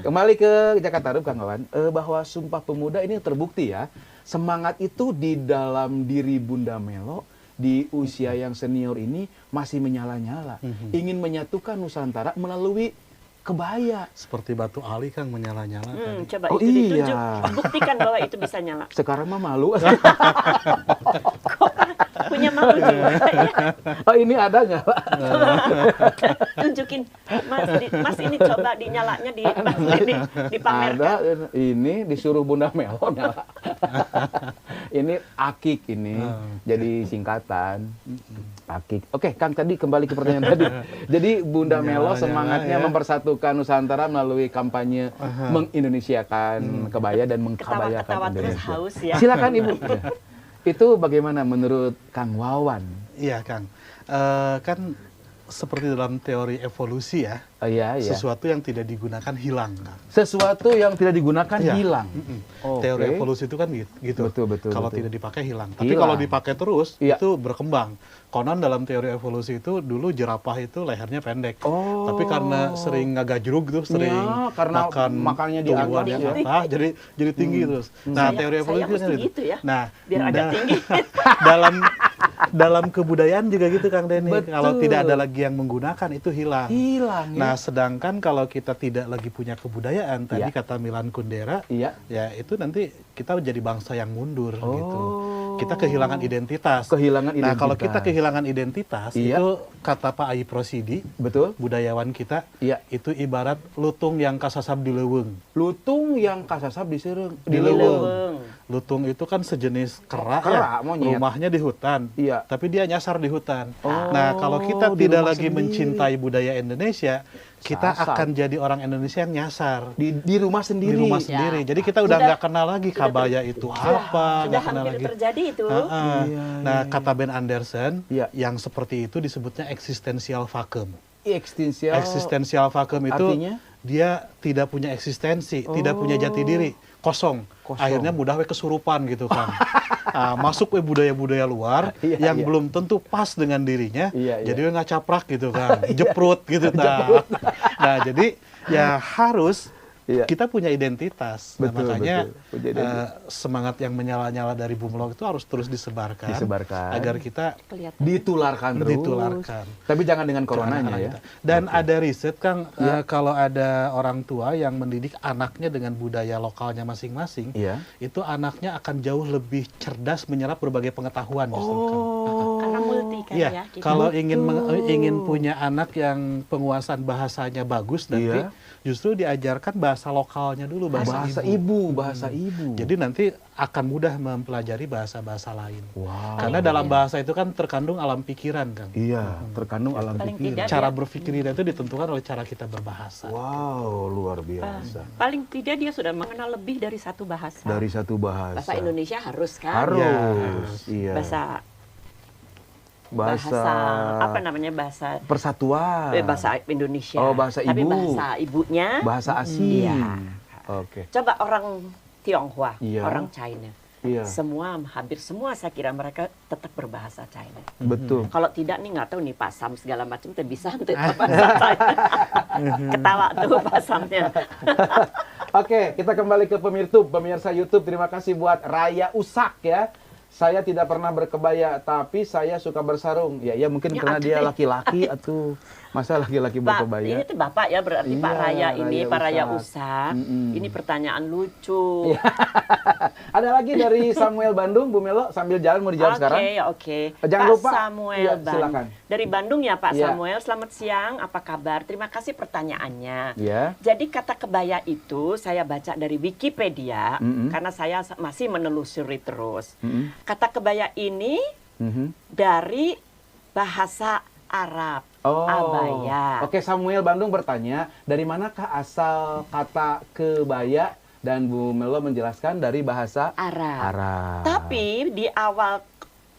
Speaker 1: Kembali ke Jakarta Rub, Kang Wawan, bahwa Sumpah Pemuda ini terbukti ya, semangat itu di dalam diri Bunda Melo di usia yang senior ini masih menyala-nyala, ingin menyatukan Nusantara melalui kebaya.
Speaker 2: Seperti batu ali Kang menyala-nyala. tadi.
Speaker 3: Coba
Speaker 1: Oh,
Speaker 3: itu
Speaker 1: iya.
Speaker 3: ditunjuk, buktikan bahwa itu bisa nyala.
Speaker 1: Sekarang mah malu.
Speaker 3: Punya malu juga ya.
Speaker 1: Oh, ini ada nggak, Pak?
Speaker 3: Tunjukin, Mas ini coba dinyalanya dipamerkan.
Speaker 1: Ada, ini disuruh Bunda Melo nyala. Ini akik ini, jadi singkatan. Akik. Oke, Kang, tadi kembali ke pertanyaan tadi. Jadi Bunda Melo
Speaker 2: Nyala-nyala
Speaker 1: semangatnya
Speaker 2: ya.
Speaker 1: mempersatukan Nusantara melalui kampanye mengindonesiakan kebaya dan mengkabayakan
Speaker 3: Ketawa-ketawa terus
Speaker 1: Indonesia.
Speaker 3: haus ya.
Speaker 1: Silakan Ibu. Itu bagaimana menurut Kang Wawan?
Speaker 2: Iya Kang. Kan seperti dalam teori evolusi ya,
Speaker 1: Iya, iya.
Speaker 2: sesuatu yang tidak digunakan hilang. Kang.
Speaker 1: Sesuatu yang tidak digunakan
Speaker 2: Iya.
Speaker 1: hilang. Oke.
Speaker 2: Teori evolusi itu kan gitu.
Speaker 1: Betul.
Speaker 2: Kalau tidak dipakai hilang. Tapi
Speaker 1: Hilang.
Speaker 2: kalau dipakai terus
Speaker 1: Iya.
Speaker 2: itu berkembang. Konon dalam teori evolusi itu dulu jerapah itu lehernya pendek.
Speaker 1: Oh.
Speaker 2: Tapi karena sering ngagajrug tuh, sering
Speaker 1: Ya, karena makannya di
Speaker 2: tumbuhan
Speaker 1: atas
Speaker 2: yang
Speaker 1: ya.
Speaker 2: atas, jadi tinggi terus. Nah, teori evolusi
Speaker 3: Saya mesti
Speaker 2: kan
Speaker 3: gitu ya,
Speaker 2: Nah,
Speaker 3: biar agak
Speaker 2: nah,
Speaker 3: tinggi.
Speaker 2: dalam kebudayaan juga gitu Kang Denny.
Speaker 1: Betul.
Speaker 2: Kalau tidak ada lagi yang menggunakan itu hilang.
Speaker 1: Hilang ya.
Speaker 2: Nah, sedangkan kalau kita tidak lagi punya kebudayaan, tadi
Speaker 1: Iya.
Speaker 2: kata Milan Kundera,
Speaker 1: Iya.
Speaker 2: ya itu nanti kita menjadi bangsa yang mundur
Speaker 1: Oh.
Speaker 2: gitu. Kita kehilangan identitas.
Speaker 1: Kehilangan
Speaker 2: Nah, kalau
Speaker 1: identitas.
Speaker 2: kita kehilangan identitas,
Speaker 1: Iya.
Speaker 2: itu kata Pak Ai Prosidi,
Speaker 1: Betul.
Speaker 2: budayawan kita,
Speaker 1: Iya.
Speaker 2: itu ibarat lutung yang kasasab di leuweung.
Speaker 1: Lutung yang kasasab disereng
Speaker 2: Di
Speaker 1: leuweung.
Speaker 3: Leuweung.
Speaker 2: Lutung itu kan sejenis kera,
Speaker 1: Kera,
Speaker 2: ya.
Speaker 1: monyet.
Speaker 2: Rumahnya di hutan.
Speaker 1: Iya.
Speaker 2: Tapi dia nyasar di hutan.
Speaker 1: Oh,
Speaker 2: Nah, kalau kita
Speaker 1: di
Speaker 2: tidak
Speaker 1: rumah
Speaker 2: lagi
Speaker 1: sendiri.
Speaker 2: mencintai budaya Indonesia, kita
Speaker 1: Sasar.
Speaker 2: akan jadi orang Indonesia yang nyasar.
Speaker 1: Di rumah
Speaker 2: Di
Speaker 1: sendiri.
Speaker 2: rumah
Speaker 3: Ya.
Speaker 2: sendiri. Jadi kita udah
Speaker 3: Sudah-
Speaker 2: nggak kenal lagi kabaya itu apa,
Speaker 3: Sudah
Speaker 2: nggak kenal
Speaker 3: hampir
Speaker 2: lagi.
Speaker 3: terjadi itu.
Speaker 2: Heeh.
Speaker 1: Iya,
Speaker 2: Nah,
Speaker 1: iya,
Speaker 2: kata Ben Anderson,
Speaker 1: Iya.
Speaker 2: yang seperti itu disebutnya existential vacuum.
Speaker 1: Eksistensial.
Speaker 2: Existential vacuum itu
Speaker 1: Artinya?
Speaker 2: dia tidak punya eksistensi, tidak punya jati diri, kosong.
Speaker 1: Kosong.
Speaker 2: Akhirnya mudah we kesurupan gitu kan. Masuk we budaya-budaya luar
Speaker 1: Iya,
Speaker 2: yang
Speaker 1: iya.
Speaker 2: belum tentu pas dengan dirinya,
Speaker 1: Iya, iya.
Speaker 2: jadi we ngacaprak gitu kan, jeprut gitu Nah, jadi ya harus
Speaker 1: Iya.
Speaker 2: kita punya identitas. Nah,
Speaker 1: Betul,
Speaker 2: makanya
Speaker 1: betul. Punya identitas.
Speaker 2: semangat yang menyala-nyala dari Bung Melo itu harus terus disebarkan,
Speaker 1: Disebarkan.
Speaker 2: agar kita
Speaker 3: Kelihatan.
Speaker 1: Ditularkan terus.
Speaker 2: Ditularkan.
Speaker 1: Tapi jangan dengan coronanya
Speaker 2: anak-anak
Speaker 1: ya.
Speaker 2: kita. Dan ada riset Kang,
Speaker 1: Iya.
Speaker 2: kalau ada orang tua yang mendidik anaknya dengan budaya lokalnya masing-masing,
Speaker 1: Iya.
Speaker 2: itu anaknya akan jauh lebih cerdas menyerap berbagai pengetahuan justru, Kang.
Speaker 3: Karena karena multi kan
Speaker 2: Iya,
Speaker 3: ya. Gitu.
Speaker 2: kalau ingin punya anak yang penguasaan bahasanya bagus nanti justru diajarkan bahasa lokalnya dulu, bahasa ibu.
Speaker 1: Bahasa ibu.
Speaker 2: Jadi nanti akan mudah mempelajari bahasa-bahasa lain.
Speaker 1: Wow.
Speaker 2: Karena dalam bahasa itu kan terkandung alam pikiran kan.
Speaker 1: Iya, terkandung alam
Speaker 3: Paling
Speaker 1: pikiran.
Speaker 3: tidak
Speaker 2: Cara berpikir itu ditentukan oleh cara kita berbahasa.
Speaker 1: Wow, luar biasa.
Speaker 3: Paling tidak dia sudah mengenal lebih dari satu bahasa.
Speaker 1: Dari satu bahasa.
Speaker 3: Bahasa Indonesia harus kan?
Speaker 1: Harus. Iya.
Speaker 3: Bahasa apa namanya, bahasa
Speaker 1: persatuan.
Speaker 3: bahasa Indonesia.
Speaker 1: Oh, bahasa
Speaker 3: Tapi
Speaker 1: ibu.
Speaker 3: bahasa ibunya
Speaker 1: Bahasa asing.
Speaker 3: Iya.
Speaker 1: Oke.
Speaker 3: Coba orang Tionghoa,
Speaker 1: Iya.
Speaker 3: orang China.
Speaker 1: Iya.
Speaker 3: Hampir semua saya kira mereka tetap berbahasa China.
Speaker 1: Betul.
Speaker 3: Kalau tidak nih nggak tahu nih Pak Sam segala macam tuh bisa untuk bahasa China. Ketawa tuh Pak Samnya.
Speaker 1: Oke, kita kembali ke pemirsa YouTube. Terima kasih buat Raya Usak ya. Saya tidak pernah berkebaya, tapi saya suka bersarung. Ya mungkin
Speaker 3: Ya,
Speaker 1: karena dia
Speaker 3: ada.
Speaker 1: laki-laki atau masa laki-laki berkebaya.
Speaker 3: Ini tuh Bapak ya, berarti
Speaker 1: Iya,
Speaker 3: Pak Raya ini,
Speaker 1: Raya
Speaker 3: Pak Raya
Speaker 1: Usak.
Speaker 3: Usak. Ini pertanyaan lucu.
Speaker 1: Ada lagi dari Samuel Bandung, Bu Melo, sambil jalan mau dijawab sekarang.
Speaker 3: Oke.
Speaker 1: Jangan
Speaker 3: Pak
Speaker 1: lupa.
Speaker 3: Samuel
Speaker 1: Iya, silakan.
Speaker 3: Dari Bandung ya Pak
Speaker 1: Iya.
Speaker 3: Samuel, selamat siang, apa kabar? Terima kasih pertanyaannya.
Speaker 1: Ya.
Speaker 3: Jadi kata kebaya itu saya baca dari Wikipedia, karena saya masih menelusuri terus. Kata kebaya ini dari bahasa Arab, abaya.
Speaker 1: Oke, Samuel Bandung bertanya, dari manakah asal kata kebaya? Dan Bu Melo menjelaskan dari bahasa Arab.
Speaker 3: Tapi di awal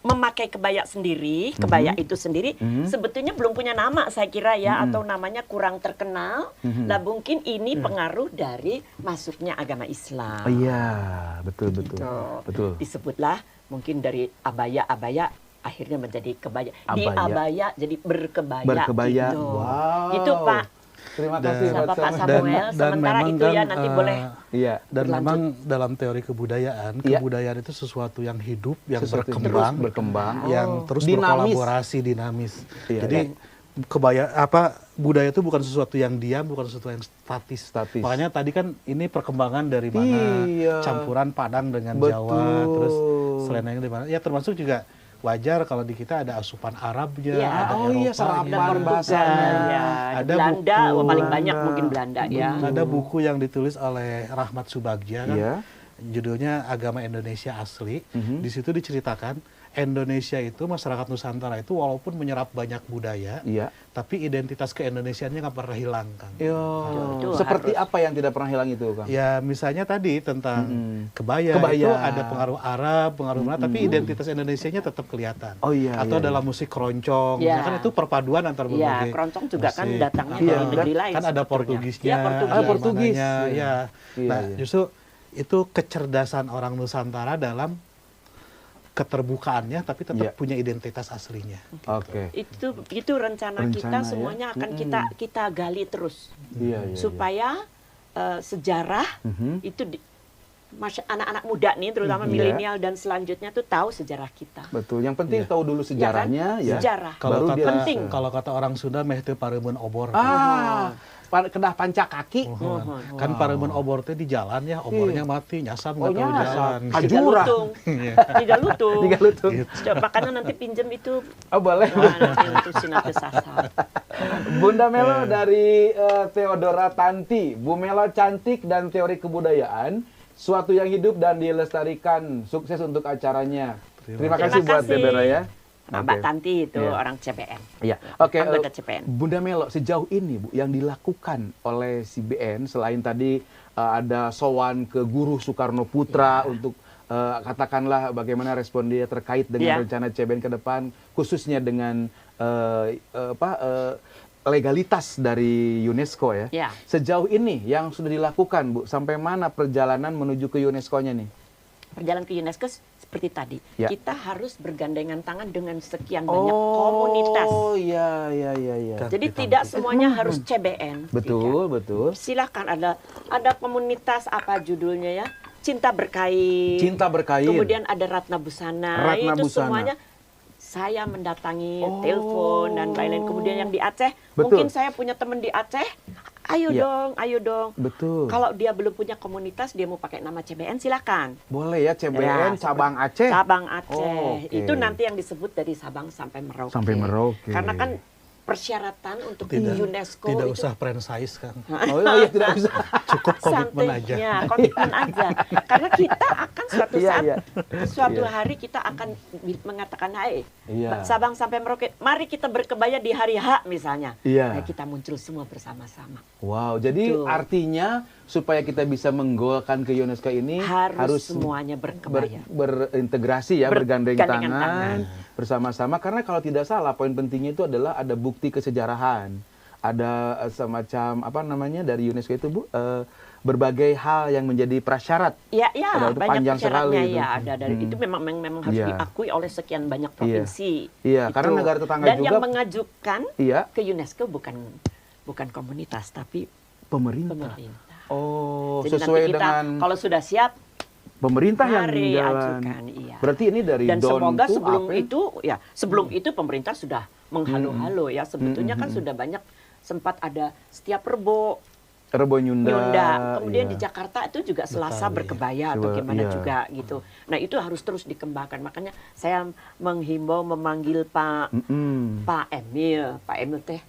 Speaker 3: memakai kebaya sendiri, kebaya itu sendiri, sebetulnya belum punya nama saya kira ya, atau namanya kurang terkenal. Lah mungkin ini pengaruh dari masuknya agama Islam.
Speaker 1: Oh iya, betul.
Speaker 3: Betul. Disebutlah mungkin dari abaya akhirnya menjadi kebaya. Di
Speaker 1: Abaya.
Speaker 3: abaya jadi berkebaya.
Speaker 1: Berkebaya.
Speaker 3: Gitu.
Speaker 1: Wow.
Speaker 3: Gitu Pak.
Speaker 1: Terima kasih
Speaker 3: Sama
Speaker 1: buat
Speaker 3: Pak
Speaker 1: Samuel.
Speaker 3: Samuel. Sementara
Speaker 2: memang
Speaker 3: itu ya
Speaker 2: kan,
Speaker 3: nanti boleh.
Speaker 1: Iya.
Speaker 2: Dan
Speaker 3: Berlanjut.
Speaker 2: memang dalam teori kebudayaan,
Speaker 1: Iya.
Speaker 2: kebudayaan itu sesuatu yang hidup, yang
Speaker 1: Sesuatu yang
Speaker 2: berkembang,
Speaker 1: terus berkembang.
Speaker 2: yang terus
Speaker 1: Dinamis.
Speaker 2: berkolaborasi, dinamis.
Speaker 1: Iya.
Speaker 2: Jadi budaya itu bukan sesuatu yang diam, bukan sesuatu yang statis. Makanya tadi kan ini perkembangan dari mana,
Speaker 1: Iya.
Speaker 2: campuran Padang dengan
Speaker 1: Betul.
Speaker 2: Jawa, terus selain dari mana. Ya termasuk juga wajar kalau di kita ada asupan Arabnya,
Speaker 3: Iya.
Speaker 2: ada
Speaker 1: Oh iya,
Speaker 2: Eropanya.
Speaker 1: serapan
Speaker 3: Portugal,
Speaker 1: bahasanya.
Speaker 3: ya.
Speaker 2: Ada
Speaker 3: Belanda,
Speaker 2: buku
Speaker 3: paling banyak
Speaker 1: Belanda.
Speaker 3: mungkin Belanda ya.
Speaker 2: Ada buku yang ditulis oleh Rahmat Subagja kan,
Speaker 1: Iya.
Speaker 2: judulnya Agama Indonesia Asli. Di situ diceritakan Indonesia itu, masyarakat Nusantara itu walaupun menyerap banyak budaya,
Speaker 1: Iya.
Speaker 2: tapi identitas keindonesiaannya nggak pernah hilang, Kang.
Speaker 3: Itu
Speaker 1: Seperti
Speaker 3: harus.
Speaker 1: apa yang tidak pernah hilang itu, Kang?
Speaker 2: Ya misalnya tadi tentang kebaya itu ada pengaruh Arab, pengaruh mana, tapi identitas Indonesianya tetap kelihatan.
Speaker 1: Oh iya.
Speaker 2: Atau
Speaker 1: iya,
Speaker 2: dalam musik keroncong,
Speaker 3: Iya.
Speaker 2: misalkan itu perpaduan antar
Speaker 3: Iya,
Speaker 2: berbagai
Speaker 3: keroncong juga kan
Speaker 2: musik.
Speaker 3: datangnya
Speaker 1: Iya,
Speaker 3: dari negeri lain.
Speaker 2: Kan ada
Speaker 3: sebetulnya.
Speaker 2: Portugisnya,
Speaker 3: Iya, Portugis.
Speaker 1: Ah, Portugis.
Speaker 2: mananya,
Speaker 1: Iya.
Speaker 2: ya.
Speaker 1: Iya,
Speaker 2: Nah,
Speaker 1: iya.
Speaker 2: justru itu kecerdasan orang Nusantara dalam keterbukaannya, tapi tetap
Speaker 1: Iya.
Speaker 2: punya identitas aslinya.
Speaker 1: Oke.
Speaker 3: Itu rencana kita
Speaker 1: Rencana, ya.
Speaker 3: semuanya akan kita gali terus
Speaker 1: Iya, iya.
Speaker 3: supaya sejarah itu anak-anak muda nih terutama
Speaker 1: Iya.
Speaker 3: milenial dan selanjutnya tuh tahu sejarah kita.
Speaker 1: Betul. Yang penting tahu dulu
Speaker 3: Ya kan?
Speaker 1: sejarahnya ya.
Speaker 3: Sejarah.
Speaker 2: Kalau
Speaker 1: Baru dia
Speaker 2: kata
Speaker 3: penting.
Speaker 2: kalau kata orang Sunda meh teu pareumeuh obor.
Speaker 1: Kedah panca kaki.
Speaker 2: Kan pareumeuh obor teh di jalan ya, obornya mati, nyasam
Speaker 1: Oh,
Speaker 2: nggak tahu
Speaker 1: nyasam.
Speaker 2: jalan.
Speaker 3: Tiga
Speaker 1: Jurah.
Speaker 3: lutung.
Speaker 2: Iya.
Speaker 3: Tiga lutung.
Speaker 1: Tiga lutung.
Speaker 3: Coba, makanya nanti pinjem itu.
Speaker 1: Oh, boleh.
Speaker 3: Wah, nanti untuk sinate sasar.
Speaker 1: Bunda Melo dari Theodora Tanti. Bu Melo cantik dan teori kebudayaan, suatu yang hidup dan dilestarikan. Sukses untuk acaranya. Terima kasih buat Theodora ya.
Speaker 3: Nah, Mbak
Speaker 1: Oke.
Speaker 3: Tanti itu
Speaker 1: Iya.
Speaker 3: orang CPN.
Speaker 1: Iya. Oke.
Speaker 3: Anggota CPN.
Speaker 1: Bunda Melo, sejauh ini Bu yang dilakukan oleh si BN selain tadi ada sowan ke Guru Soekarno Putra untuk katakanlah bagaimana respon dia terkait dengan rencana CBN ke depan, khususnya dengan legalitas dari UNESCO ya.
Speaker 3: Ya.
Speaker 1: Sejauh ini yang sudah dilakukan Bu, sampai mana perjalanan menuju ke UNESCO-nya nih?
Speaker 3: Perjalanan ke UNESCO seperti tadi,
Speaker 1: Ya.
Speaker 3: kita harus bergandengan tangan dengan sekian banyak komunitas.
Speaker 1: Oh iya.
Speaker 3: Jadi tidak semuanya harus CBN.
Speaker 1: Betul, betul.
Speaker 3: Silahkan ada komunitas apa judulnya ya, Cinta Berkain.
Speaker 1: Cinta Berkain.
Speaker 3: Kemudian ada Ratna Busana.
Speaker 1: Ratna
Speaker 3: Itu
Speaker 1: Busana.
Speaker 3: semuanya saya mendatangi, telepon dan lain-lain. Kemudian yang di Aceh,
Speaker 1: Betul.
Speaker 3: mungkin saya punya teman di Aceh, Ayo dong, ayo dong.
Speaker 1: Betul.
Speaker 3: Kalau dia belum punya komunitas, dia mau pakai nama CBN, silakan.
Speaker 1: Boleh ya, CBN cabang Aceh.
Speaker 3: Cabang Aceh. Itu nanti yang disebut dari Sabang sampai Merauke.
Speaker 1: Sampai Merauke.
Speaker 3: Karena kan persyaratan untuk UNESCO
Speaker 2: tidak
Speaker 3: itu
Speaker 2: usah franchise kan.
Speaker 1: Oh iya, tidak usah.
Speaker 2: Cukup komitmen aja.
Speaker 3: Komitmen aja. Karena kita akan suatu hari kita akan mengatakan, hai, Sabang sampai Merauke, mari kita berkebaya di hari H misalnya. Nah, kita muncul semua bersama-sama.
Speaker 1: Wow, jadi artinya supaya kita bisa menggolkan ke UNESCO ini harus
Speaker 3: semuanya berkebaya.
Speaker 1: Berintegrasi ya, bergandeng tangan bersama-sama. Karena kalau tidak salah, poin pentingnya itu adalah ada bukti kesejarahan, ada semacam apa namanya dari UNESCO itu Bu, berbagai hal yang menjadi prasyarat.
Speaker 3: Iya,
Speaker 1: banyak
Speaker 3: panjang sekali. Ya, ada dari itu memang harus diakui oleh sekian banyak provinsi.
Speaker 1: Iya, karena negara tetangga
Speaker 3: dan
Speaker 1: juga.
Speaker 3: Dan yang mengajukan ke UNESCO bukan komunitas tapi pemerintah.
Speaker 1: Oh,
Speaker 3: jadi
Speaker 1: sesuai
Speaker 3: nanti kita,
Speaker 1: dengan
Speaker 3: kalau sudah siap
Speaker 1: pemerintah yang
Speaker 3: jalan.
Speaker 1: Berarti ini dari
Speaker 3: dan semoga sebelum itu pemerintah sudah menghalo-halo ya. Sebetulnya kan sudah banyak, sempat ada setiap Rebo Nyunda. Kemudian di Jakarta itu juga Selasa berkebaya atau gimana juga gitu. Nah, itu harus terus dikembangkan. Makanya saya menghimbau memanggil Pak Emil teh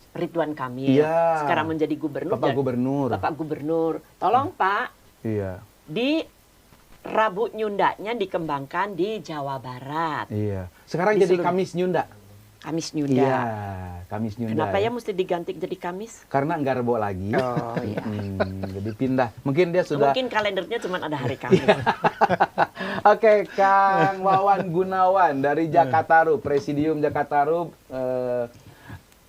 Speaker 3: Ridwan Kamil sekarang menjadi gubernur. Bapak Gubernur. Tolong Pak. Di Rabu Nyundanya dikembangkan di Jawa Barat.
Speaker 1: Sekarang jadi Kamis Nyunda.
Speaker 3: Kamis Nyunda.
Speaker 1: Kamis Nyunda.
Speaker 3: Kenapa ya mesti diganti jadi Kamis?
Speaker 1: Karena enggak Rebo lagi.
Speaker 3: Oh iya.
Speaker 1: Jadi pindah. Mungkin dia sudah.
Speaker 3: Mungkin kalendernya cuma ada hari Kamis.
Speaker 1: Oke, Kang Wawan Gunawan dari Jakataru, Presidium Jakataru.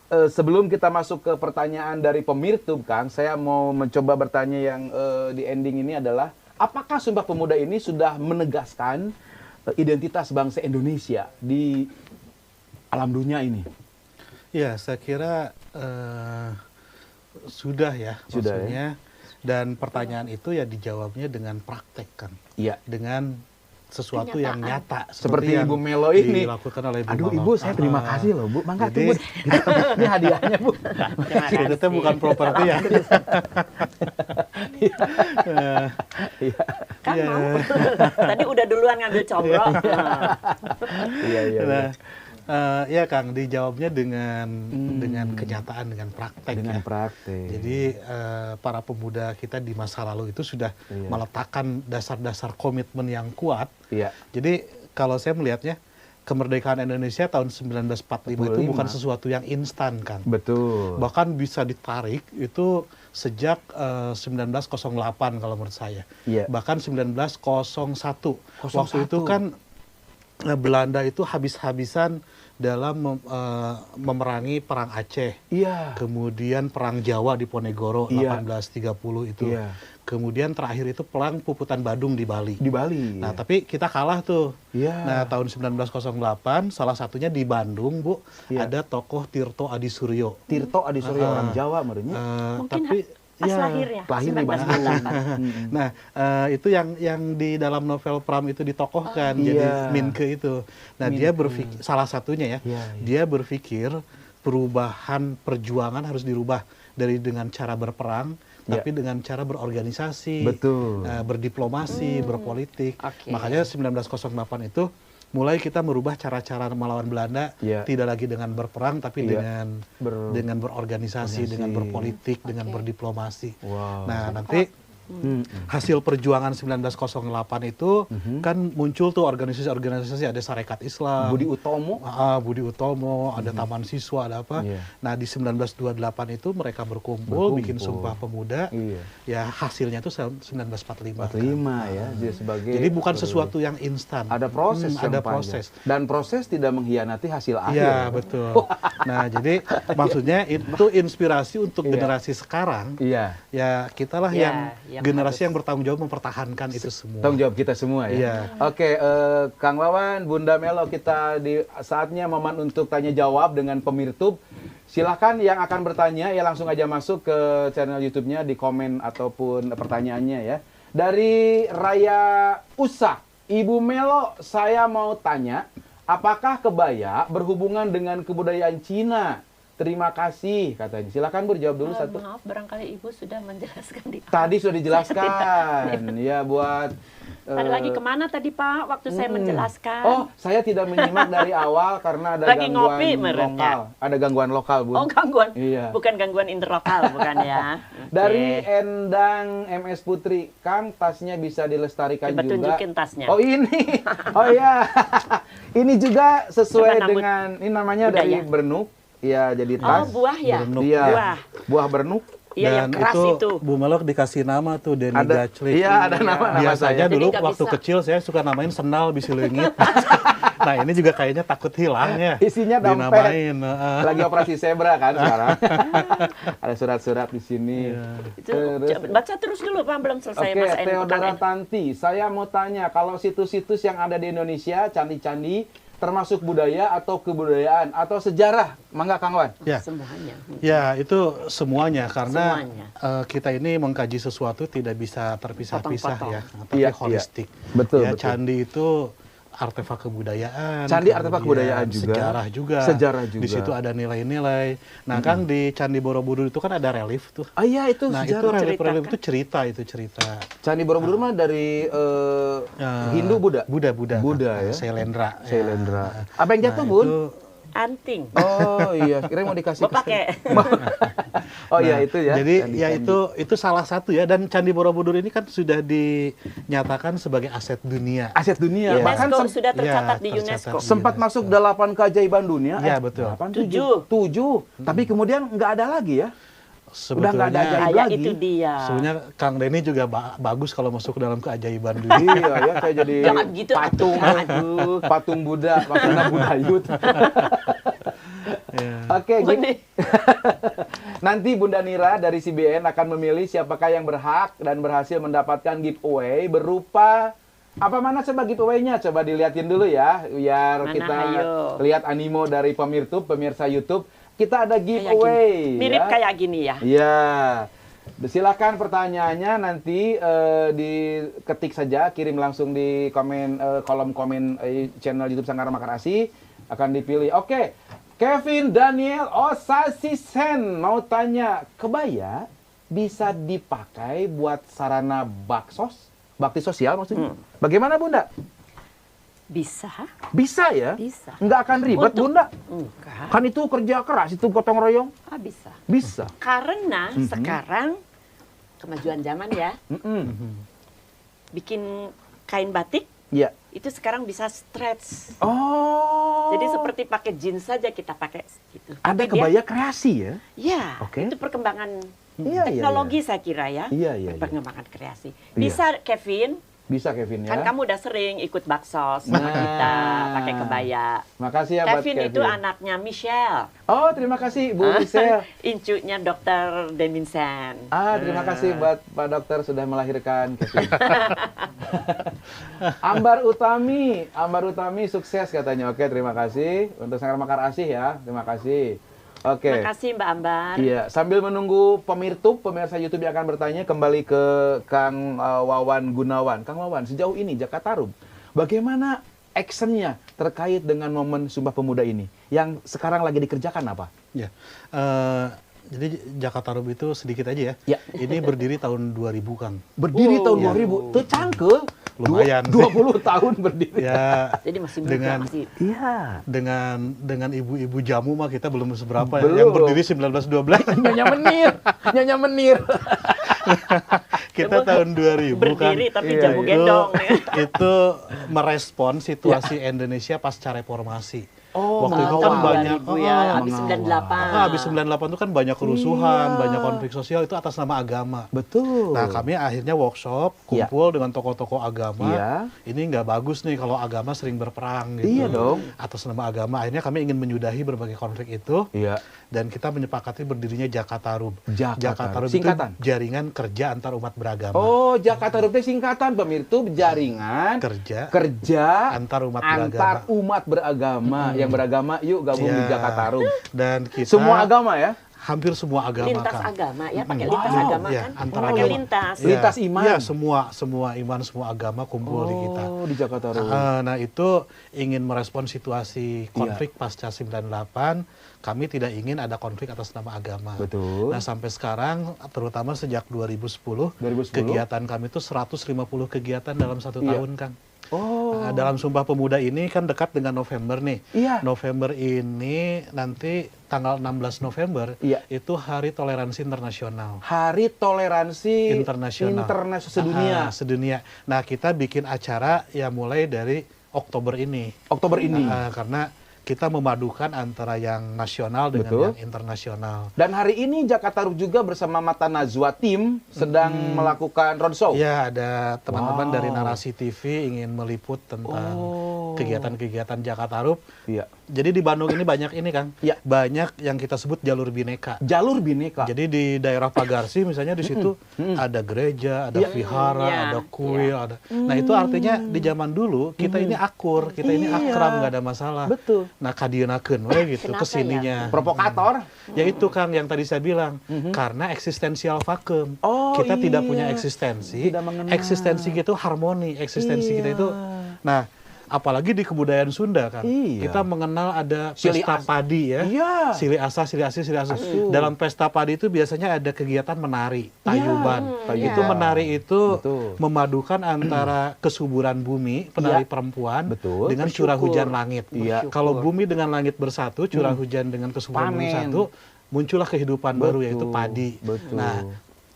Speaker 1: Sebelum kita masuk ke pertanyaan dari pemirtub, Kang, saya mau mencoba bertanya yang di ending ini adalah, apakah Sumpah Pemuda ini sudah menegaskan identitas bangsa Indonesia di alam dunia ini?
Speaker 2: Ya, saya kira sudah ya, maksudnya. Dan pertanyaan itu ya dijawabnya dengan praktek kan, dengan sesuatu yang nyata
Speaker 1: seperti Ibu Melo ini
Speaker 2: dilakukan oleh
Speaker 1: Ibu saya terima kasih loh Bu, mangga tuh Bu, ini hadiahnya Bu.
Speaker 2: Itu bukan properti ya.
Speaker 3: Tadi udah duluan ngambil combrok.
Speaker 2: Ya Kang, dijawabnya dengan kenyataan, dengan praktek. Jadi para pemuda kita di masa lalu itu sudah meletakkan dasar-dasar komitmen yang kuat. Jadi kalau saya melihatnya, kemerdekaan Indonesia tahun 1945 itu bukan sesuatu yang instan, Kang.
Speaker 1: Betul.
Speaker 2: Bahkan bisa ditarik itu sejak 1908 kalau menurut saya. Bahkan 1901. Waktu itu kan Belanda itu habis-habisan dalam memerangi Perang Aceh. Kemudian Perang Jawa di Ponegoro 1830 itu. Kemudian terakhir itu Perang Puputan Badung di Bali. Nah, tapi kita kalah tuh. Nah, tahun 1908 salah satunya di Bandung, Bu, ada tokoh Tirto Adi Suryo.
Speaker 1: Orang Jawa menurutnya.
Speaker 3: Tapi lahir ya.
Speaker 1: Lahir di Bandung.
Speaker 2: Nah, itu yang di dalam novel Pram itu ditokohkan jadi Minke itu. Nah, dia berpikir salah satunya dia berpikir perubahan perjuangan harus dirubah dengan cara berperang, tapi dengan cara berorganisasi, berdiplomasi, berpolitik. Makanya 1908 itu mulai kita merubah cara-cara melawan Belanda, tidak lagi dengan berperang, tapi dengan berorganisasi, dengan berpolitik, dengan berdiplomasi. Nah, nanti hasil perjuangan 1908 itu kan muncul tuh organisasi-organisasi, ada Sarekat Islam,
Speaker 1: Budi Utomo,
Speaker 2: ada Taman Siswa, ada apa. Nah, di 1928 itu mereka berkumpul bikin Sumpah Pemuda. Ya, hasilnya itu 1945. Jadi bukan sesuatu yang instan.
Speaker 1: Ada proses. Dan proses tidak mengkhianati hasil akhir.
Speaker 2: Iya, betul. Nah, jadi maksudnya itu inspirasi untuk generasi sekarang. Ya, kitalah yang generasi yang bertanggung jawab mempertahankan itu semua.
Speaker 1: Tanggung jawab kita semua ya. Oke, Kang Wawan, Bunda Melo, kita di saatnya momen untuk tanya jawab dengan pemirtub. Silahkan yang akan bertanya ya langsung aja masuk ke channel YouTube-nya, di komen ataupun pertanyaannya ya. Dari Raya Usa, Ibu Melo, saya mau tanya, apakah kebaya berhubungan dengan kebudayaan Cina Terima kasih katanya. Silakan Bu, jawab dulu satu.
Speaker 3: Maaf, barangkali Ibu sudah menjelaskan di awal.
Speaker 1: Tadi sudah dijelaskan. Ya, buat
Speaker 3: lagi kemana tadi Pak waktu saya menjelaskan?
Speaker 1: Oh, saya tidak menyimak dari awal karena ada
Speaker 3: lagi
Speaker 1: gangguan
Speaker 3: ngopi,
Speaker 1: lokal. Ada gangguan lokal, Bu.
Speaker 3: Oh, gangguan.
Speaker 1: Iya.
Speaker 3: Bukan gangguan interlokal, bukan ya.
Speaker 1: Dari Endang MS Putri, Kang, tasnya bisa dilestarikan
Speaker 3: Coba
Speaker 1: juga.
Speaker 3: tunjukin tasnya.
Speaker 1: Oh, ini. Oh iya. Ini juga sesuai dengan ini namanya
Speaker 3: budaya.
Speaker 1: dari bernuk. Iya, jadi tas.
Speaker 3: Oh, buah ya?
Speaker 2: Bernuk.
Speaker 1: Iya.
Speaker 3: Buah.
Speaker 1: Bernuk.
Speaker 3: Iya, yang keras itu.
Speaker 2: Bu Melok dikasih nama tuh, Denny
Speaker 1: Ada,
Speaker 2: Gaclik.
Speaker 1: iya, ada nama
Speaker 2: Biasanya
Speaker 1: saya.
Speaker 2: dulu
Speaker 3: Jadi nggak
Speaker 2: waktu
Speaker 3: bisa.
Speaker 2: kecil saya suka namain Senal Bisilengit. Nah, ini juga kayaknya takut hilang ya.
Speaker 1: Isinya dompet.
Speaker 2: Dinamain.
Speaker 1: Lagi operasi zebra kan sekarang. Ada surat-surat di sini.
Speaker 3: Itu, baca terus dulu Pak, belum selesai
Speaker 1: Oke,
Speaker 3: Mas En.
Speaker 1: Theodora Tanti, saya mau tanya, kalau situs-situs yang ada di Indonesia, candi-candi, termasuk budaya atau kebudayaan atau sejarah, mangga Kang Wan?
Speaker 2: Ya.
Speaker 3: Semuanya.
Speaker 2: Ya, itu semuanya karena
Speaker 3: Semuanya.
Speaker 2: kita ini mengkaji sesuatu tidak bisa terpisah-pisah
Speaker 3: Potong-potong.
Speaker 2: ya, tapi
Speaker 1: Iya,
Speaker 2: holistik.
Speaker 1: Betul,
Speaker 2: Ya,
Speaker 1: betul.
Speaker 2: candi itu artefak kebudayaan.
Speaker 1: Candi artefak
Speaker 2: kemudian
Speaker 1: kebudayaan juga.
Speaker 2: Sejarah juga.
Speaker 1: Sejarah juga.
Speaker 2: Di situ ada nilai-nilai. Nah, kan di Candi Borobudur itu kan ada relief tuh.
Speaker 1: Ah iya, itu
Speaker 2: Nah, itu
Speaker 1: sejarah.
Speaker 2: relief itu cerita.
Speaker 1: Candi Borobudur mah dari Hindu, Buddha? Buddha ya.
Speaker 2: Sailendra.
Speaker 1: Sailendra. Apa yang jatuh,
Speaker 2: Nah,
Speaker 1: Bun?
Speaker 2: itu
Speaker 3: Anting.
Speaker 1: Oh iya, kira mau dikasih.
Speaker 3: Mau pakai.
Speaker 1: Oh iya, itu ya.
Speaker 2: Jadi
Speaker 1: Candi-
Speaker 2: ya
Speaker 1: candi.
Speaker 2: itu salah satu ya, dan Candi Borobudur ini kan sudah dinyatakan sebagai aset dunia.
Speaker 1: Aset dunia.
Speaker 2: Iya.
Speaker 1: Bahkan
Speaker 3: UNESCO sudah tercatat
Speaker 2: Iya,
Speaker 3: di
Speaker 2: tercatat.
Speaker 3: UNESCO.
Speaker 1: sempat masuk 8 keajaiban dunia.
Speaker 2: Iya, betul.
Speaker 1: 7. Tapi kemudian nggak ada lagi ya. Udah nggak ada ajaib
Speaker 3: Ya,
Speaker 1: lagi.
Speaker 3: itu dia.
Speaker 2: Sebenarnya Kang Denny juga bagus kalau masuk ke dalam keajaiban dunia.
Speaker 1: Iya ya, kayak jadi
Speaker 3: Jangan gitu,
Speaker 1: patung, aduh, patung Buddha, maksudnya Budayut.
Speaker 2: Ya.
Speaker 1: Oke,
Speaker 3: Budi.
Speaker 1: nanti Bunda Nira dari CBN akan memilih siapakah yang berhak dan berhasil mendapatkan giveaway berupa apa mana coba giveaway-nya? Coba dilihatin dulu ya, biar
Speaker 3: Mana,
Speaker 1: kita
Speaker 3: ayo.
Speaker 1: lihat animo dari pemirsa YouTube. Kita ada
Speaker 3: Kayak
Speaker 1: giveaway.
Speaker 3: gini. Mirip
Speaker 1: ya.
Speaker 3: kayak gini ya.
Speaker 1: Iya. Silakan pertanyaannya nanti diketik saja, kirim langsung di kolom komen channel YouTube Sanggar Makar Asih, akan dipilih. Oke. Kevin Daniel Osasisen mau tanya, kebaya bisa dipakai buat sarana bakti sosial maksudnya? Bagaimana Bunda?
Speaker 3: Bisa.
Speaker 1: Bisa ya?
Speaker 3: Bisa.
Speaker 1: Nggak akan ribet
Speaker 3: Untuk-
Speaker 1: Bunda?
Speaker 3: Enggak.
Speaker 1: Kan itu kerja keras, itu gotong royong.
Speaker 3: Bisa.
Speaker 1: Bisa.
Speaker 3: Karena sekarang kemajuan zaman ya, bikin kain batik
Speaker 1: Iya.
Speaker 3: itu sekarang bisa stretch.
Speaker 1: Oh.
Speaker 3: Jadi seperti pakai jeans saja kita pakai gitu.
Speaker 1: ada
Speaker 3: Tapi dia-
Speaker 1: kebaya kreasi ya?
Speaker 3: Ya,
Speaker 1: Oke.
Speaker 3: itu perkembangan
Speaker 1: Iya, iya,
Speaker 3: teknologi saya kira ya.
Speaker 1: Iya, iya, iya.
Speaker 3: Perkembangan kreasi.
Speaker 1: Iya.
Speaker 3: Bisa Kevin,
Speaker 1: Bisa Kevin ya.
Speaker 3: kan kamu udah sering ikut baksos sama
Speaker 1: Nah.
Speaker 3: kita pakai kebaya.
Speaker 1: Makasih ya buat
Speaker 3: Kevin itu anaknya Michelle.
Speaker 1: Oh, terima kasih Bu Michelle.
Speaker 3: Incunya Dokter Deminsen.
Speaker 1: Terima kasih buat Pak Dokter sudah melahirkan Kevin. Ambar Utami sukses katanya. Oke, terima kasih untuk Sanggar Makar Asih ya. Terima kasih. Oke.
Speaker 3: Terima kasih Mbak Ambar.
Speaker 1: Iya, sambil menunggu pemirsa YouTube yang akan bertanya, kembali ke Kang Wawan Gunawan. Kang Wawan, sejauh ini Jakatarum, bagaimana actionnya terkait dengan momen Sumpah Pemuda ini? Yang sekarang lagi dikerjakan apa?
Speaker 2: Ya. Jadi Jakatarum itu sedikit aja ya.
Speaker 1: Ya.
Speaker 2: Ini berdiri tahun 2000, Kang.
Speaker 1: Berdiri
Speaker 3: Wow.
Speaker 1: tahun 2000, itu cangkel.
Speaker 2: Lumayan.
Speaker 1: 20 tahun berdiri.
Speaker 2: Ya,
Speaker 3: Jadi masih muda
Speaker 2: Dengan-
Speaker 3: masih.
Speaker 1: Iya.
Speaker 2: dengan ibu-ibu jamu mah kita belum seberapa
Speaker 1: Belum.
Speaker 2: ya. Yang berdiri 1912.
Speaker 1: Nyonya menir.
Speaker 2: Kita tahun 2000 kan.
Speaker 3: Berdiri tapi
Speaker 1: Iya,
Speaker 3: jamu
Speaker 1: iya.
Speaker 3: gendong.
Speaker 2: Itu merespon situasi Indonesia pasca reformasi.
Speaker 1: Oh,
Speaker 2: Waktu itu
Speaker 3: tahun
Speaker 2: kan banyak
Speaker 3: 2000 ya, habis
Speaker 1: mengawal.
Speaker 3: 98.
Speaker 2: habis 98 itu kan banyak kerusuhan,
Speaker 1: Iya.
Speaker 2: banyak konflik sosial itu atas nama agama.
Speaker 1: Betul.
Speaker 2: Nah, kami akhirnya workshop,
Speaker 1: Iya.
Speaker 2: kumpul dengan tokoh-tokoh agama.
Speaker 1: Iya.
Speaker 2: Ini nggak bagus nih kalau agama sering berperang gitu.
Speaker 1: Iya dong.
Speaker 2: Atas nama agama. Akhirnya kami ingin menyudahi berbagai konflik itu.
Speaker 1: Iya.
Speaker 2: Dan kita menyepakati berdirinya Jakatarum.
Speaker 1: Jakatarum.
Speaker 2: itu
Speaker 1: Singkatan?
Speaker 2: jaringan kerja antar umat beragama.
Speaker 1: Oh, Jakatarum itu singkatan pemirsa jaringan kerja
Speaker 2: Antar umat
Speaker 1: antar
Speaker 2: beragama.
Speaker 1: umat beragama. Yang beragama yuk gabung di
Speaker 2: Ya.
Speaker 1: Jakatarum.
Speaker 2: Dan kita
Speaker 1: Semua agama ya?
Speaker 2: hampir semua agama,
Speaker 3: Lintas
Speaker 2: Kang.
Speaker 3: agama ya, pakai
Speaker 2: Wow.
Speaker 3: lintas agama
Speaker 2: Ya,
Speaker 3: kan?
Speaker 2: antar
Speaker 3: Pakai
Speaker 2: agama.
Speaker 3: lintas.
Speaker 2: Ya,
Speaker 1: Lintas iman.
Speaker 2: Ya, semua iman, semua agama kumpul di kita.
Speaker 1: Oh, di Jakatarum.
Speaker 2: Nah, itu ingin merespon situasi konflik pasca 98. kami tidak ingin ada konflik atas nama agama.
Speaker 1: Betul.
Speaker 2: Nah, sampai sekarang, terutama sejak 2010, kegiatan kami itu 150 kegiatan dalam 1 tahun, Kang. Nah, dalam Sumpah Pemuda ini kan dekat dengan November nih.
Speaker 1: Iya.
Speaker 2: November ini nanti tanggal 16 November itu Hari Toleransi Internasional.
Speaker 1: Hari Toleransi Internasional sedunia.
Speaker 2: Sedunia. Nah, kita bikin acara ya mulai dari Oktober ini. Karena kita memadukan antara yang nasional dengan yang internasional.
Speaker 1: Dan hari ini Jakarta Roof juga bersama Mata Najwa Tim sedang melakukan roadshow.
Speaker 2: Ya, ada teman-teman dari Narasi TV ingin meliput tentang kegiatan-kegiatan Jakarta Roof.
Speaker 1: Iya.
Speaker 2: Jadi di Bandung ini banyak ini, Kang.
Speaker 1: Ya.
Speaker 2: Banyak yang kita sebut jalur bineka.
Speaker 1: Jalur bineka.
Speaker 2: Jadi di daerah Pagarsi misalnya di situ ada gereja, ada vihara, ada kuil, ada. Nah, itu artinya di zaman dulu kita ini akur, kita ini akrab, nggak ada masalah.
Speaker 1: Betul.
Speaker 2: Nah, kadienakeun we gitu kesininya.
Speaker 1: Provokator.
Speaker 2: Ya itu, Kang, yang tadi saya bilang. Karena eksistensial vakum. Kita tidak punya eksistensi. Eksistensi kita itu harmoni. Eksistensi kita itu. Nah, apalagi di kebudayaan Sunda, kan. Kita mengenal ada pesta padi ya. Sili asa. Dalam pesta padi itu biasanya ada kegiatan menari, tayuban. Itu menari itu memadukan antara kesuburan bumi, penari perempuan, dengan curah hujan langit. Kalau bumi dengan langit bersatu, curah hujan dengan kesuburan bumi bersatu, muncullah kehidupan baru, yaitu padi. Nah,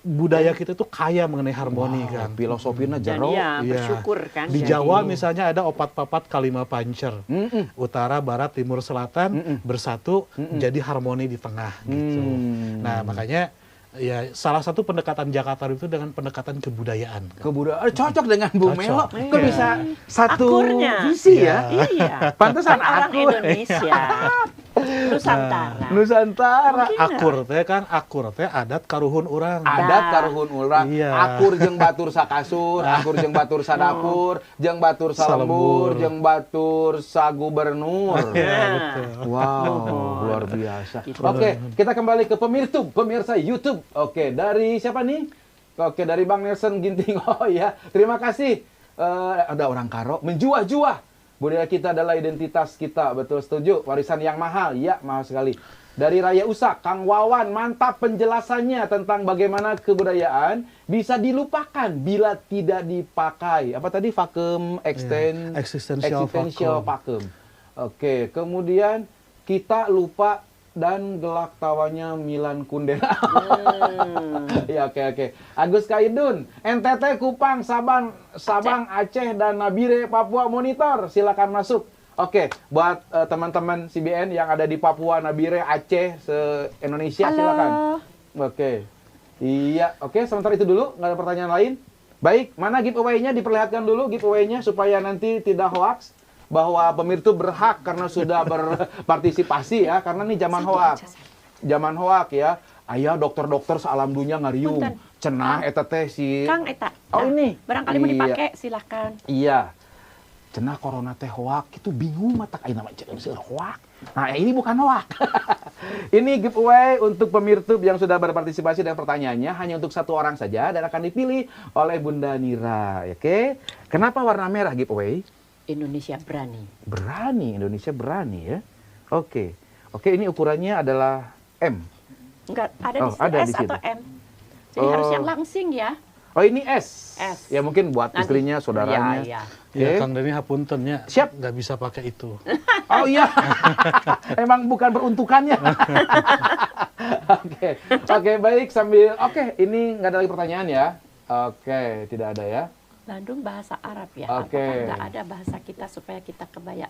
Speaker 2: budaya kita tuh kaya mengenai harmoni, kan.
Speaker 1: Filosofinya jero.
Speaker 3: Bersyukur, kan.
Speaker 2: Di Jawa misalnya ada opat papat kalima pancer. Utara, barat, timur, selatan bersatu jadi harmoni di tengah gitu. Nah, makanya ya salah satu pendekatan Jakarta itu dengan pendekatan kebudayaan.
Speaker 1: Cocok dengan Bu Melo. Kok bisa satu
Speaker 3: Akurnya.
Speaker 1: visi ya?
Speaker 3: Iya.
Speaker 1: Pantesan
Speaker 3: orang
Speaker 1: akur.
Speaker 3: Indonesia.
Speaker 1: Nusantara.
Speaker 2: Akur teh adat karuhun urang.
Speaker 1: Adat karuhun urang. Akur jeung batur sakasur, akur jeung batur sadapur, jeung batur salembur, jeung batur sagubernur. Wow, luar biasa. Oke, kita kembali ke pemirsa YouTube. Oke, dari siapa nih? Oke, dari Bang Nelson Ginting. Oh ya, terima kasih. Ada orang Karo menjuah-juah. Budaya kita adalah identitas kita, betul, setuju. Warisan yang mahal, ya, mahal sekali. Dari Raya Usak, Kang Wawan, mantap penjelasannya tentang bagaimana kebudayaan bisa dilupakan bila tidak dipakai. Apa tadi? Vakum, existential vakum. Oke, kemudian kita lupa dan gelak tawanya Milan Kundera. Ya, oke. Agus Kaidun, NTT, Kupang, Sabang, Aceh, dan Nabire, Papua monitor. Silakan masuk. Oke, buat teman-teman CBN yang ada di Papua, Nabire, Aceh, se-Indonesia, silakan. Oke. Iya, oke, sementara itu dulu, nggak ada pertanyaan lain. Baik, mana giveaway-nya? Diperlihatkan dulu giveaway-nya supaya nanti tidak hoax. Bahwa pemirsa berhak karena sudah berpartisipasi ya, karena ini zaman hoak ya. Aya dokter-dokter sealam dunia ngariung cenah eta teh si
Speaker 3: Kang eta.
Speaker 1: Ini
Speaker 3: barangkali mau dipakai, silahkan.
Speaker 1: Iya, cenah corona teh hoak itu bingung mata ayeuna mah cenah hoak. Nah, ini bukan hoak. Ini giveaway untuk pemirsa yang sudah berpartisipasi dan pertanyaannya hanya untuk 1 orang saja dan akan dipilih oleh Bunda Nira. Oke, kenapa warna merah giveaway?
Speaker 3: Indonesia berani.
Speaker 1: Indonesia berani ya. Oke, ini ukurannya adalah M.
Speaker 3: Enggak, ada di situ S atau M. Jadi harus yang langsing ya.
Speaker 1: Oh, ini S. Ya mungkin buat istrinya, saudaranya.
Speaker 2: Iya. Ya, Kang Deni hapuntennya.
Speaker 1: Siap.
Speaker 2: Nggak bisa pakai itu.
Speaker 1: Oh iya. Emang bukan peruntukannya. Oke, baik, sambil ini nggak ada lagi pertanyaan ya. Oke, tidak ada ya.
Speaker 3: Bandung bahasa Arab ya.
Speaker 1: Oke.
Speaker 3: Nggak ada bahasa kita supaya kita kebaya.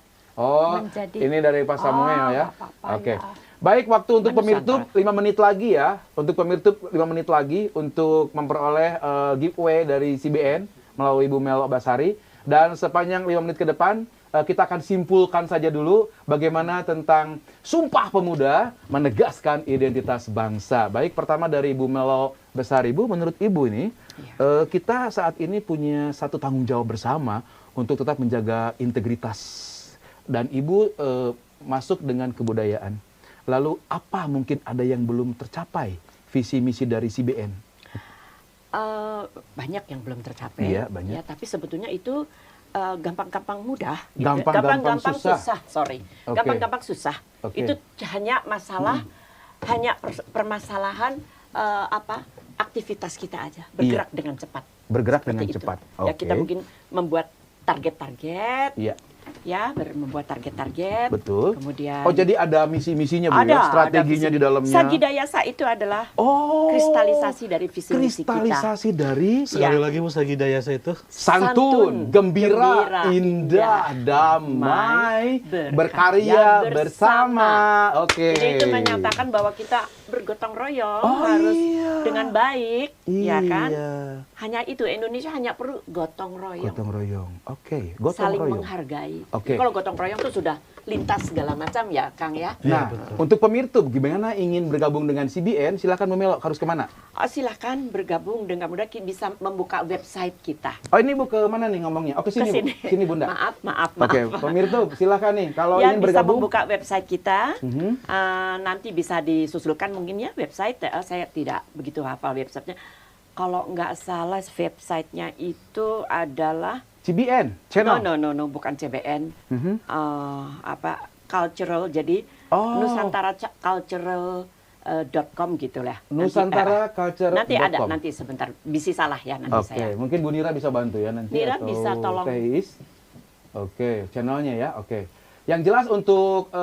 Speaker 1: Ini dari Pak Samuel ya. Oke.
Speaker 3: Ya.
Speaker 1: Baik, waktu untuk pemirsa 5 menit lagi ya. Untuk pemirsa 5 menit lagi untuk memperoleh giveaway dari CBN melalui Bu Melo Basari. Dan sepanjang 5 menit ke depan, kita akan simpulkan saja dulu bagaimana tentang Sumpah Pemuda menegaskan identitas bangsa. Baik, pertama dari Bu Melo Basari. Bu, menurut Ibu ini, kita saat ini punya satu tanggung jawab bersama untuk tetap menjaga integritas. Dan Ibu masuk dengan kebudayaan. Lalu apa mungkin ada yang belum tercapai visi misi dari CBN?
Speaker 3: Banyak yang belum tercapai.
Speaker 1: Iya, banyak.
Speaker 3: Ya, tapi sebetulnya itu gampang-gampang mudah, gitu.
Speaker 1: Gampang-gampang susah.
Speaker 3: Sorry,
Speaker 1: Okay.
Speaker 3: gampang-gampang susah.
Speaker 1: Okay.
Speaker 3: Itu hanya masalah, hanya permasalahan aktivitas kita aja, bergerak dengan cepat.
Speaker 1: Bergerak
Speaker 3: Seperti
Speaker 1: dengan
Speaker 3: itu.
Speaker 1: cepat.
Speaker 3: Ya kita mungkin membuat target-target.
Speaker 1: Iya.
Speaker 3: Ya, membuat target-target.
Speaker 1: Betul.
Speaker 3: Kemudian.
Speaker 1: Oh, jadi ada misi-misinya Bu ya? Strateginya di dalamnya.
Speaker 3: Sagidayasa itu adalah kristalisasi dari visi misi kita.
Speaker 1: Kristalisasi dari
Speaker 2: Sekali lagi Bu, Sagidayasa itu
Speaker 1: santun, gembira, indah, damai, berkarya bersama. Oke.
Speaker 3: Jadi itu menyatakan bahwa kita bergotong royong harus dengan baik, ya kan? Hanya itu, Indonesia hanya perlu gotong royong.
Speaker 1: Gotong royong. Oke, gotong
Speaker 3: saling
Speaker 1: royong.
Speaker 3: menghargai.
Speaker 1: Oke.
Speaker 3: Kalau gotong royong itu sudah lintas segala macam ya, Kang ya.
Speaker 1: Nah, untuk pemirsa gimana ingin bergabung dengan CBN, silakan memelok. Harus kemana?
Speaker 3: Oh, silakan bergabung dengan mudah bisa membuka website kita.
Speaker 1: Oh, ini Bu ke mana nih ngomongnya? Oh, ke sini. Sini Bunda.
Speaker 3: Maaf.
Speaker 1: Oke, pemirsa silakan nih kalau
Speaker 3: ya,
Speaker 1: ingin
Speaker 3: bisa
Speaker 1: bergabung.
Speaker 3: membuka website kita. Nanti bisa disusulkan mungkin ya website. Saya tidak begitu hafal websitenya. Kalau nggak salah websitenya itu adalah
Speaker 1: CBN channel.
Speaker 3: No, bukan CBN. Cultural, jadi Nusantara Cultural.com gitulah.
Speaker 1: Nusantara Culture.
Speaker 3: Nanti ada, nanti sebentar. Bisa salah ya nanti saya.
Speaker 1: Mungkin Bu Nira bisa bantu ya nanti.
Speaker 3: Nira
Speaker 1: atau
Speaker 3: bisa tolong.
Speaker 1: Oke, channelnya ya. Oke. Yang jelas untuk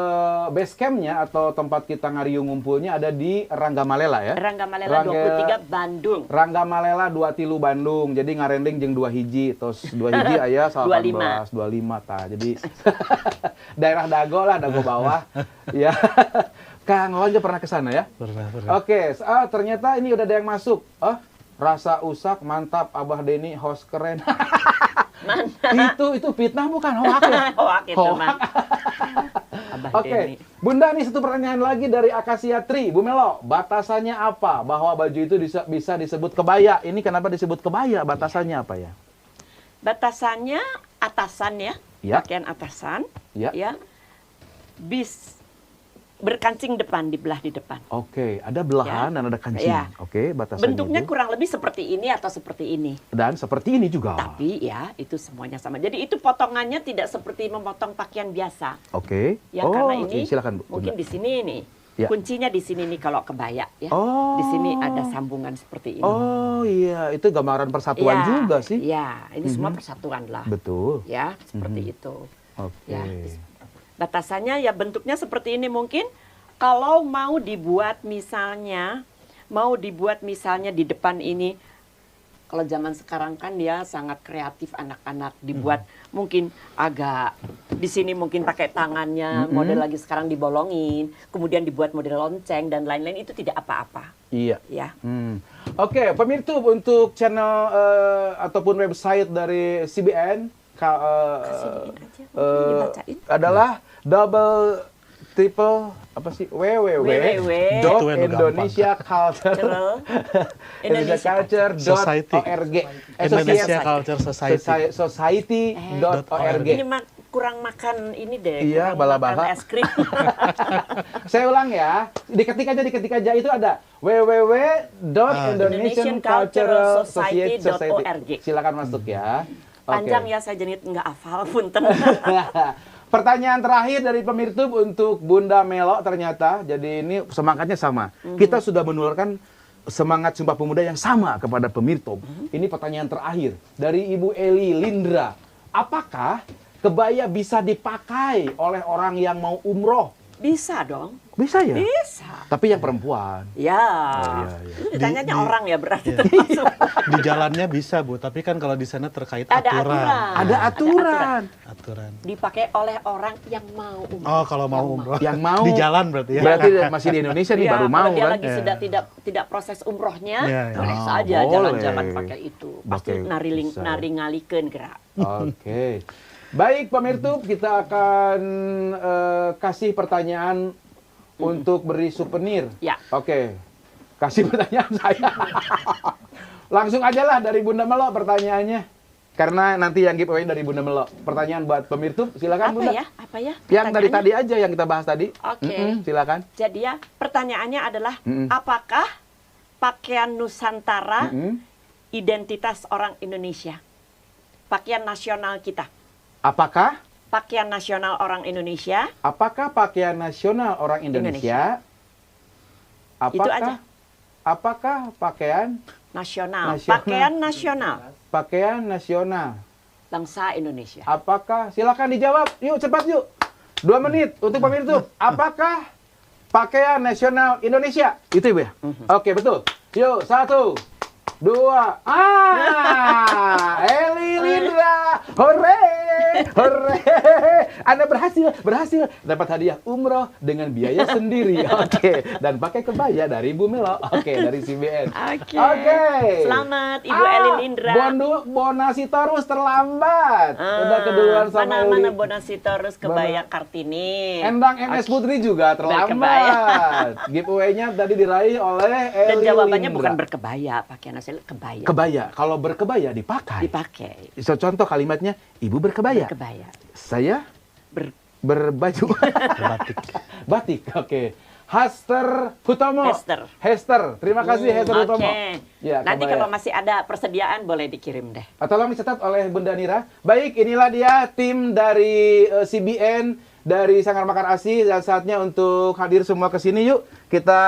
Speaker 1: base camp-nya atau tempat kita ngariung ngumpulnya ada di Rangga Malela ya.
Speaker 3: Rangga Malela 23 Bandung.
Speaker 1: Rangga Malela 23 Bandung. Jadi ngarending jeung 2 hiji, terus 2 hiji aya 18, 25 ta. Jadi daerah Dago lah, Dago bawah. Ya. Kang Wawan pernah ke sana ya?
Speaker 2: Pernah.
Speaker 1: Oke, ternyata ini udah ada yang masuk. Rasa usak mantap, Abah Denny host keren. Itu fitnah bukan hoak ya?
Speaker 3: Hoak itu mah.
Speaker 1: Oke, Bunda nih satu pertanyaan lagi dari Akasia Tri. Bu Melo, batasannya apa bahwa baju itu bisa disebut kebaya? Ini kenapa disebut kebaya? Batasannya apa ya?
Speaker 3: Batasannya atasan ya, pakaian atasan. Ya. Berkancing depan, dibelah di depan.
Speaker 1: Oke, ada belahan dan ada kancing.
Speaker 3: Ya.
Speaker 1: Oke, batasannya
Speaker 3: bentuknya
Speaker 1: itu
Speaker 3: kurang lebih seperti ini atau seperti ini.
Speaker 1: Dan seperti ini juga.
Speaker 3: Tapi ya, itu semuanya sama. Jadi itu potongannya tidak seperti memotong pakaian biasa.
Speaker 1: Oke.
Speaker 3: Ya, karena ini
Speaker 1: silakan, Bu.
Speaker 3: mungkin di sini nih.
Speaker 1: Ya.
Speaker 3: Kuncinya di sini nih kalau kebaya ya. Di sini ada sambungan seperti ini.
Speaker 1: Oh iya, itu gambaran persatuan juga sih.
Speaker 3: Ya, ini semua persatuan lah.
Speaker 1: Betul.
Speaker 3: Ya, seperti itu.
Speaker 1: Oke.
Speaker 3: Ya, batasannya ya bentuknya seperti ini mungkin. Kalau mau dibuat misalnya di depan ini, kalau zaman sekarang kan ya sangat kreatif anak-anak dibuat mungkin agak di sini mungkin pakai tangannya, model lagi sekarang dibolongin, kemudian dibuat model lonceng dan lain-lain itu tidak apa-apa. Iya. Ya.
Speaker 1: Oke, pemirsa untuk channel ataupun website dari CBN adalah www.indonesiaculture.org. Society.org.
Speaker 3: Ini kurang makan ini deh.
Speaker 1: Iya, bala-bala.
Speaker 3: Es krim.
Speaker 1: Saya ulang ya. Diketik aja itu ada www.indonesiaculturalsociety.org. Silakan masuk ya.
Speaker 3: Panjang ya, saya jadi nggak hafal, punten.
Speaker 1: Pertanyaan terakhir dari pemirsa untuk Bunda Melo ternyata, jadi ini semangatnya sama. Kita sudah menularkan semangat Sumpah Pemuda yang sama kepada pemirsa. Ini pertanyaan terakhir dari Ibu Eli Lindra. Apakah kebaya bisa dipakai oleh orang yang mau umroh?
Speaker 3: Bisa dong.
Speaker 1: Bisa ya?
Speaker 3: Bisa.
Speaker 1: Tapi yang perempuan.
Speaker 3: Ya. Itu ditanyanya orang ya berarti.
Speaker 2: Di jalannya bisa Bu, tapi kan kalau di sana terkait aturan.
Speaker 1: Ada aturan.
Speaker 2: Dipakai
Speaker 3: oleh orang yang mau umroh.
Speaker 2: Oh, kalau mau umroh.
Speaker 1: Yang mau.
Speaker 2: Di jalan berarti ya.
Speaker 1: Berarti masih di Indonesia nih baru mau
Speaker 3: dia
Speaker 1: kan.
Speaker 3: lagi sudah tidak proses umrohnya, boleh
Speaker 1: Oh,
Speaker 3: saja
Speaker 1: boleh.
Speaker 3: jalan-jalan pakai itu. Pasti nari ngalikeun gerak.
Speaker 1: Oke. Baik pemirsa, kita akan kasih pertanyaan untuk beri souvenir.
Speaker 3: Ya.
Speaker 1: Oke. Kasih pertanyaan saya. Langsung aja lah dari Bunda Melo pertanyaannya. Karena nanti yang giveaway dari Bunda Melo. Pertanyaan buat pemirsa, silakan Bunda.
Speaker 3: Apa ya?
Speaker 1: Yang dari tadi aja yang kita bahas tadi.
Speaker 3: Oke.
Speaker 1: Silakan.
Speaker 3: Jadi ya, pertanyaannya adalah apakah pakaian Nusantara identitas orang Indonesia? Pakaian nasional kita.
Speaker 1: Apakah
Speaker 3: pakaian nasional orang Indonesia?
Speaker 1: Apakah pakaian nasional orang Indonesia?
Speaker 3: Itu aja.
Speaker 1: Apakah pakaian
Speaker 3: nasional? Pakaian nasional.
Speaker 1: Pakaian nasional
Speaker 3: Bangsa Indonesia.
Speaker 1: Apakah? Silakan dijawab. Yuk cepat yuk. 2 menit untuk pemirsa. Apakah pakaian nasional Indonesia? Itu Ibu ya? Oke, betul. Yuk, 1, 2. Eli Lindra. Hore! Hore! Anda berhasil dapat hadiah umroh dengan biaya sendiri. Oke, dan pakai kebaya dari Ibu Melo. Oke, dari CBN. Oke.
Speaker 3: Selamat Ibu Eli Lindra.
Speaker 1: Bonasitorus terlambat. Udah keduluan sama Eli.
Speaker 3: Mana Bonasitorus kebaya Kartini.
Speaker 1: Endang MS Putri juga terlambat. Giveaway-nya tadi diraih oleh Eli
Speaker 3: Dan jawabannya
Speaker 1: Lindra.
Speaker 3: Bukan berkebaya, pakaian nasional kebaya.
Speaker 1: Kebaya. Kalau berkebaya dipakai. Contoh kalimatnya, Ibu berkebaya.
Speaker 3: Berkebaya.
Speaker 1: Saya berbaju. Batik. Oke. Hester Hutomo. Hester. Terima kasih Hester Hutomo. Ya,
Speaker 3: nanti kalau masih ada persediaan boleh dikirim deh.
Speaker 1: Tolong dicatat oleh Bunda Nira. Baik, inilah dia tim dari CBN, dari Sanggar Makar ASI. Dan saatnya untuk hadir semua ke sini yuk. Kita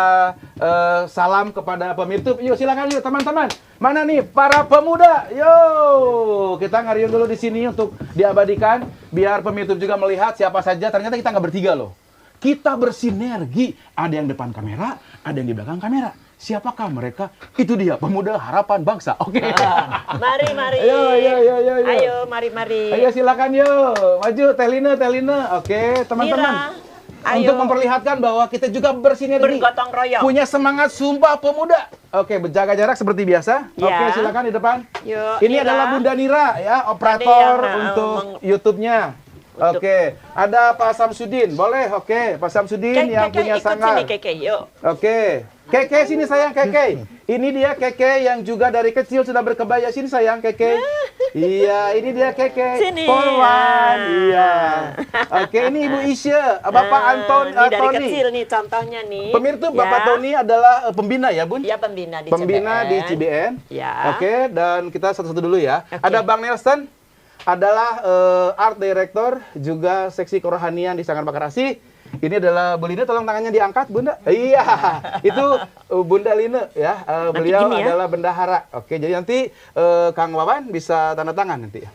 Speaker 1: salam kepada pemirsa. Yuk silakan yuk teman-teman. Mana nih para pemuda? Yuk, kita ngariung dulu di sini untuk diabadikan biar pemirsa juga melihat siapa saja. Ternyata kita nggak bertiga loh. Kita bersinergi. Ada yang depan kamera, ada yang di belakang kamera. Siapakah mereka? Itu dia pemuda harapan bangsa. Oke.
Speaker 3: Mari.
Speaker 1: Ayo.
Speaker 3: Ayo, mari.
Speaker 1: Ayo silakan yuk. Maju Telina. Oke, teman-teman. Untuk memperlihatkan bahwa kita juga bersinergi.
Speaker 3: Bergotong royong.
Speaker 1: Punya semangat Sumpah Pemuda. Oke, berjaga jarak seperti biasa.
Speaker 3: Ya.
Speaker 1: Oke, silakan di depan.
Speaker 3: Yuk,
Speaker 1: ini adalah Bunda Nira ya, operator untuk YouTube-nya. Oke, ada Pak Samsudin. Boleh, oke. Pak Samsudin yang punya sanggar.
Speaker 3: Sini, Keke, yuk.
Speaker 1: Oke. Keke, sini sayang, Keke. Ini dia Keke yang juga dari kecil sudah berkebaya. Sini sayang, Keke. Iya, ini dia Keke.
Speaker 3: Sini.
Speaker 1: Polwan. Iya. Oke, ini Ibu Isya. Bapak Anton
Speaker 3: ini dari
Speaker 1: Tony.
Speaker 3: kecil nih contohnya nih.
Speaker 1: Pemirsa, Bapak Tony adalah pembina ya, Bun?
Speaker 3: Iya, pembina di
Speaker 1: CBN.
Speaker 3: Ya.
Speaker 1: Oke, dan kita satu-satu dulu ya. Ada Bang Nelson. Adalah art director, juga seksi kerohanian di Sanggar Makar ASI. Ini adalah Bu Lina, tolong tangannya diangkat, Bunda. Iya, itu Bunda Lina ya. Beliau adalah bendahara. Oke, jadi nanti Kang Wawan bisa tanda tangan nanti ya.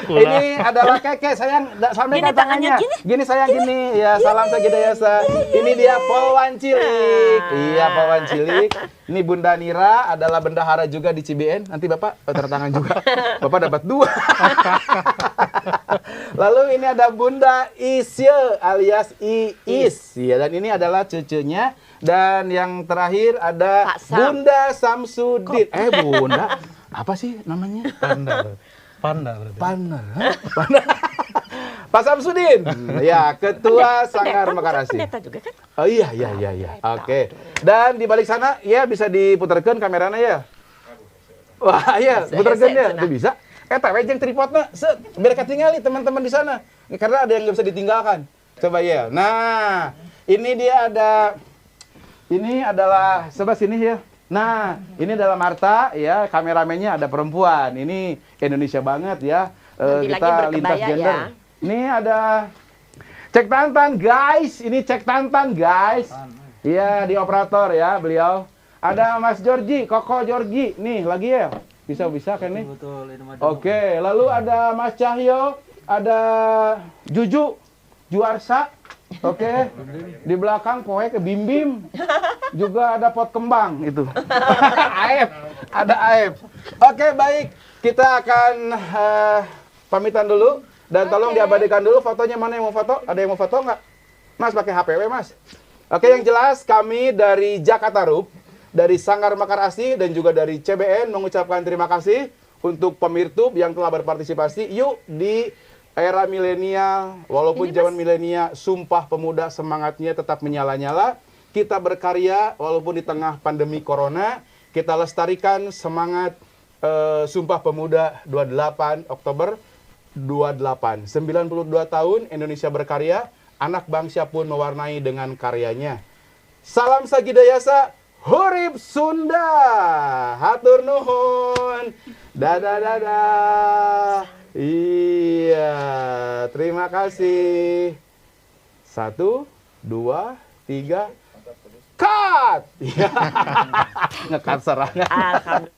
Speaker 1: Ini adalah Keke, sayang, sampaikan tangannya. Gini sayang, gini. Ya, salam Sagidayasa. Ini dia Polwan Cilik. Iya, Polwan Cilik. Ini Bunda Nira adalah bendahara juga di CBN. Nanti Bapak tanda tangan juga. Bapak dapat 2. Lalu ini ada Bunda Isya alias Iis. Ya, dan ini adalah cucunya. Dan yang terakhir ada Bunda Samsudin. Bunda. Apa sih namanya?
Speaker 2: Pandar.
Speaker 1: Pak Samsudin. Ya, Ketua Sanggar Makar ASI.
Speaker 3: Pendeta juga kan?
Speaker 1: Oh iya. Oke. Dan di balik sana ya bisa diputarkan kameranya ya. Wah, iya, putarkan ya. Itu bisa. Wejeng tripodnya, biar ketinggalan teman-teman di sana. Karena ada yang nggak bisa ditinggalkan. Coba ya. Nah, ini dia ada. Ini adalah coba sini ya. Nah, ini adalah Marta ya, kameramennya ada perempuan. Ini Indonesia banget ya. Kita lintas gender. Ya. Ini ada Cek Tantan guys. Ini Cek Tantan guys. Iya, di operator ya beliau. Ada Mas Georgie, Koko Georgie. Nih, lagi ya. Bisa kan nih? Betul, ini Oke, lalu ada Mas Cahyo, ada Juarsa. Oke. Di belakang poek Bim Bim. Juga ada pot kembang itu. Ada Aep. Oke, baik. Kita akan pamitan dulu dan tolong diabadikan dulu fotonya. Mana yang mau foto? Ada yang mau foto nggak? Mas pakai HPW, Mas. Oke, yang jelas kami dari Jakarta Rup, dari Sanggar Makar ASI dan juga dari CBN mengucapkan terima kasih untuk pemirsa yang telah berpartisipasi. Yuk di era milenial, walaupun zaman milenial, Sumpah Pemuda semangatnya tetap menyala-nyala. Kita berkarya walaupun di tengah pandemi corona. Kita lestarikan semangat Sumpah Pemuda 28 Oktober 28. 92 tahun Indonesia berkarya, anak bangsa pun mewarnai dengan karyanya. Salam Sagidayasa, Hurip Sunda. Hatur nuhun. Dadah. Iya, terima kasih. 1, 2, 3, cut! Ngekat serangan.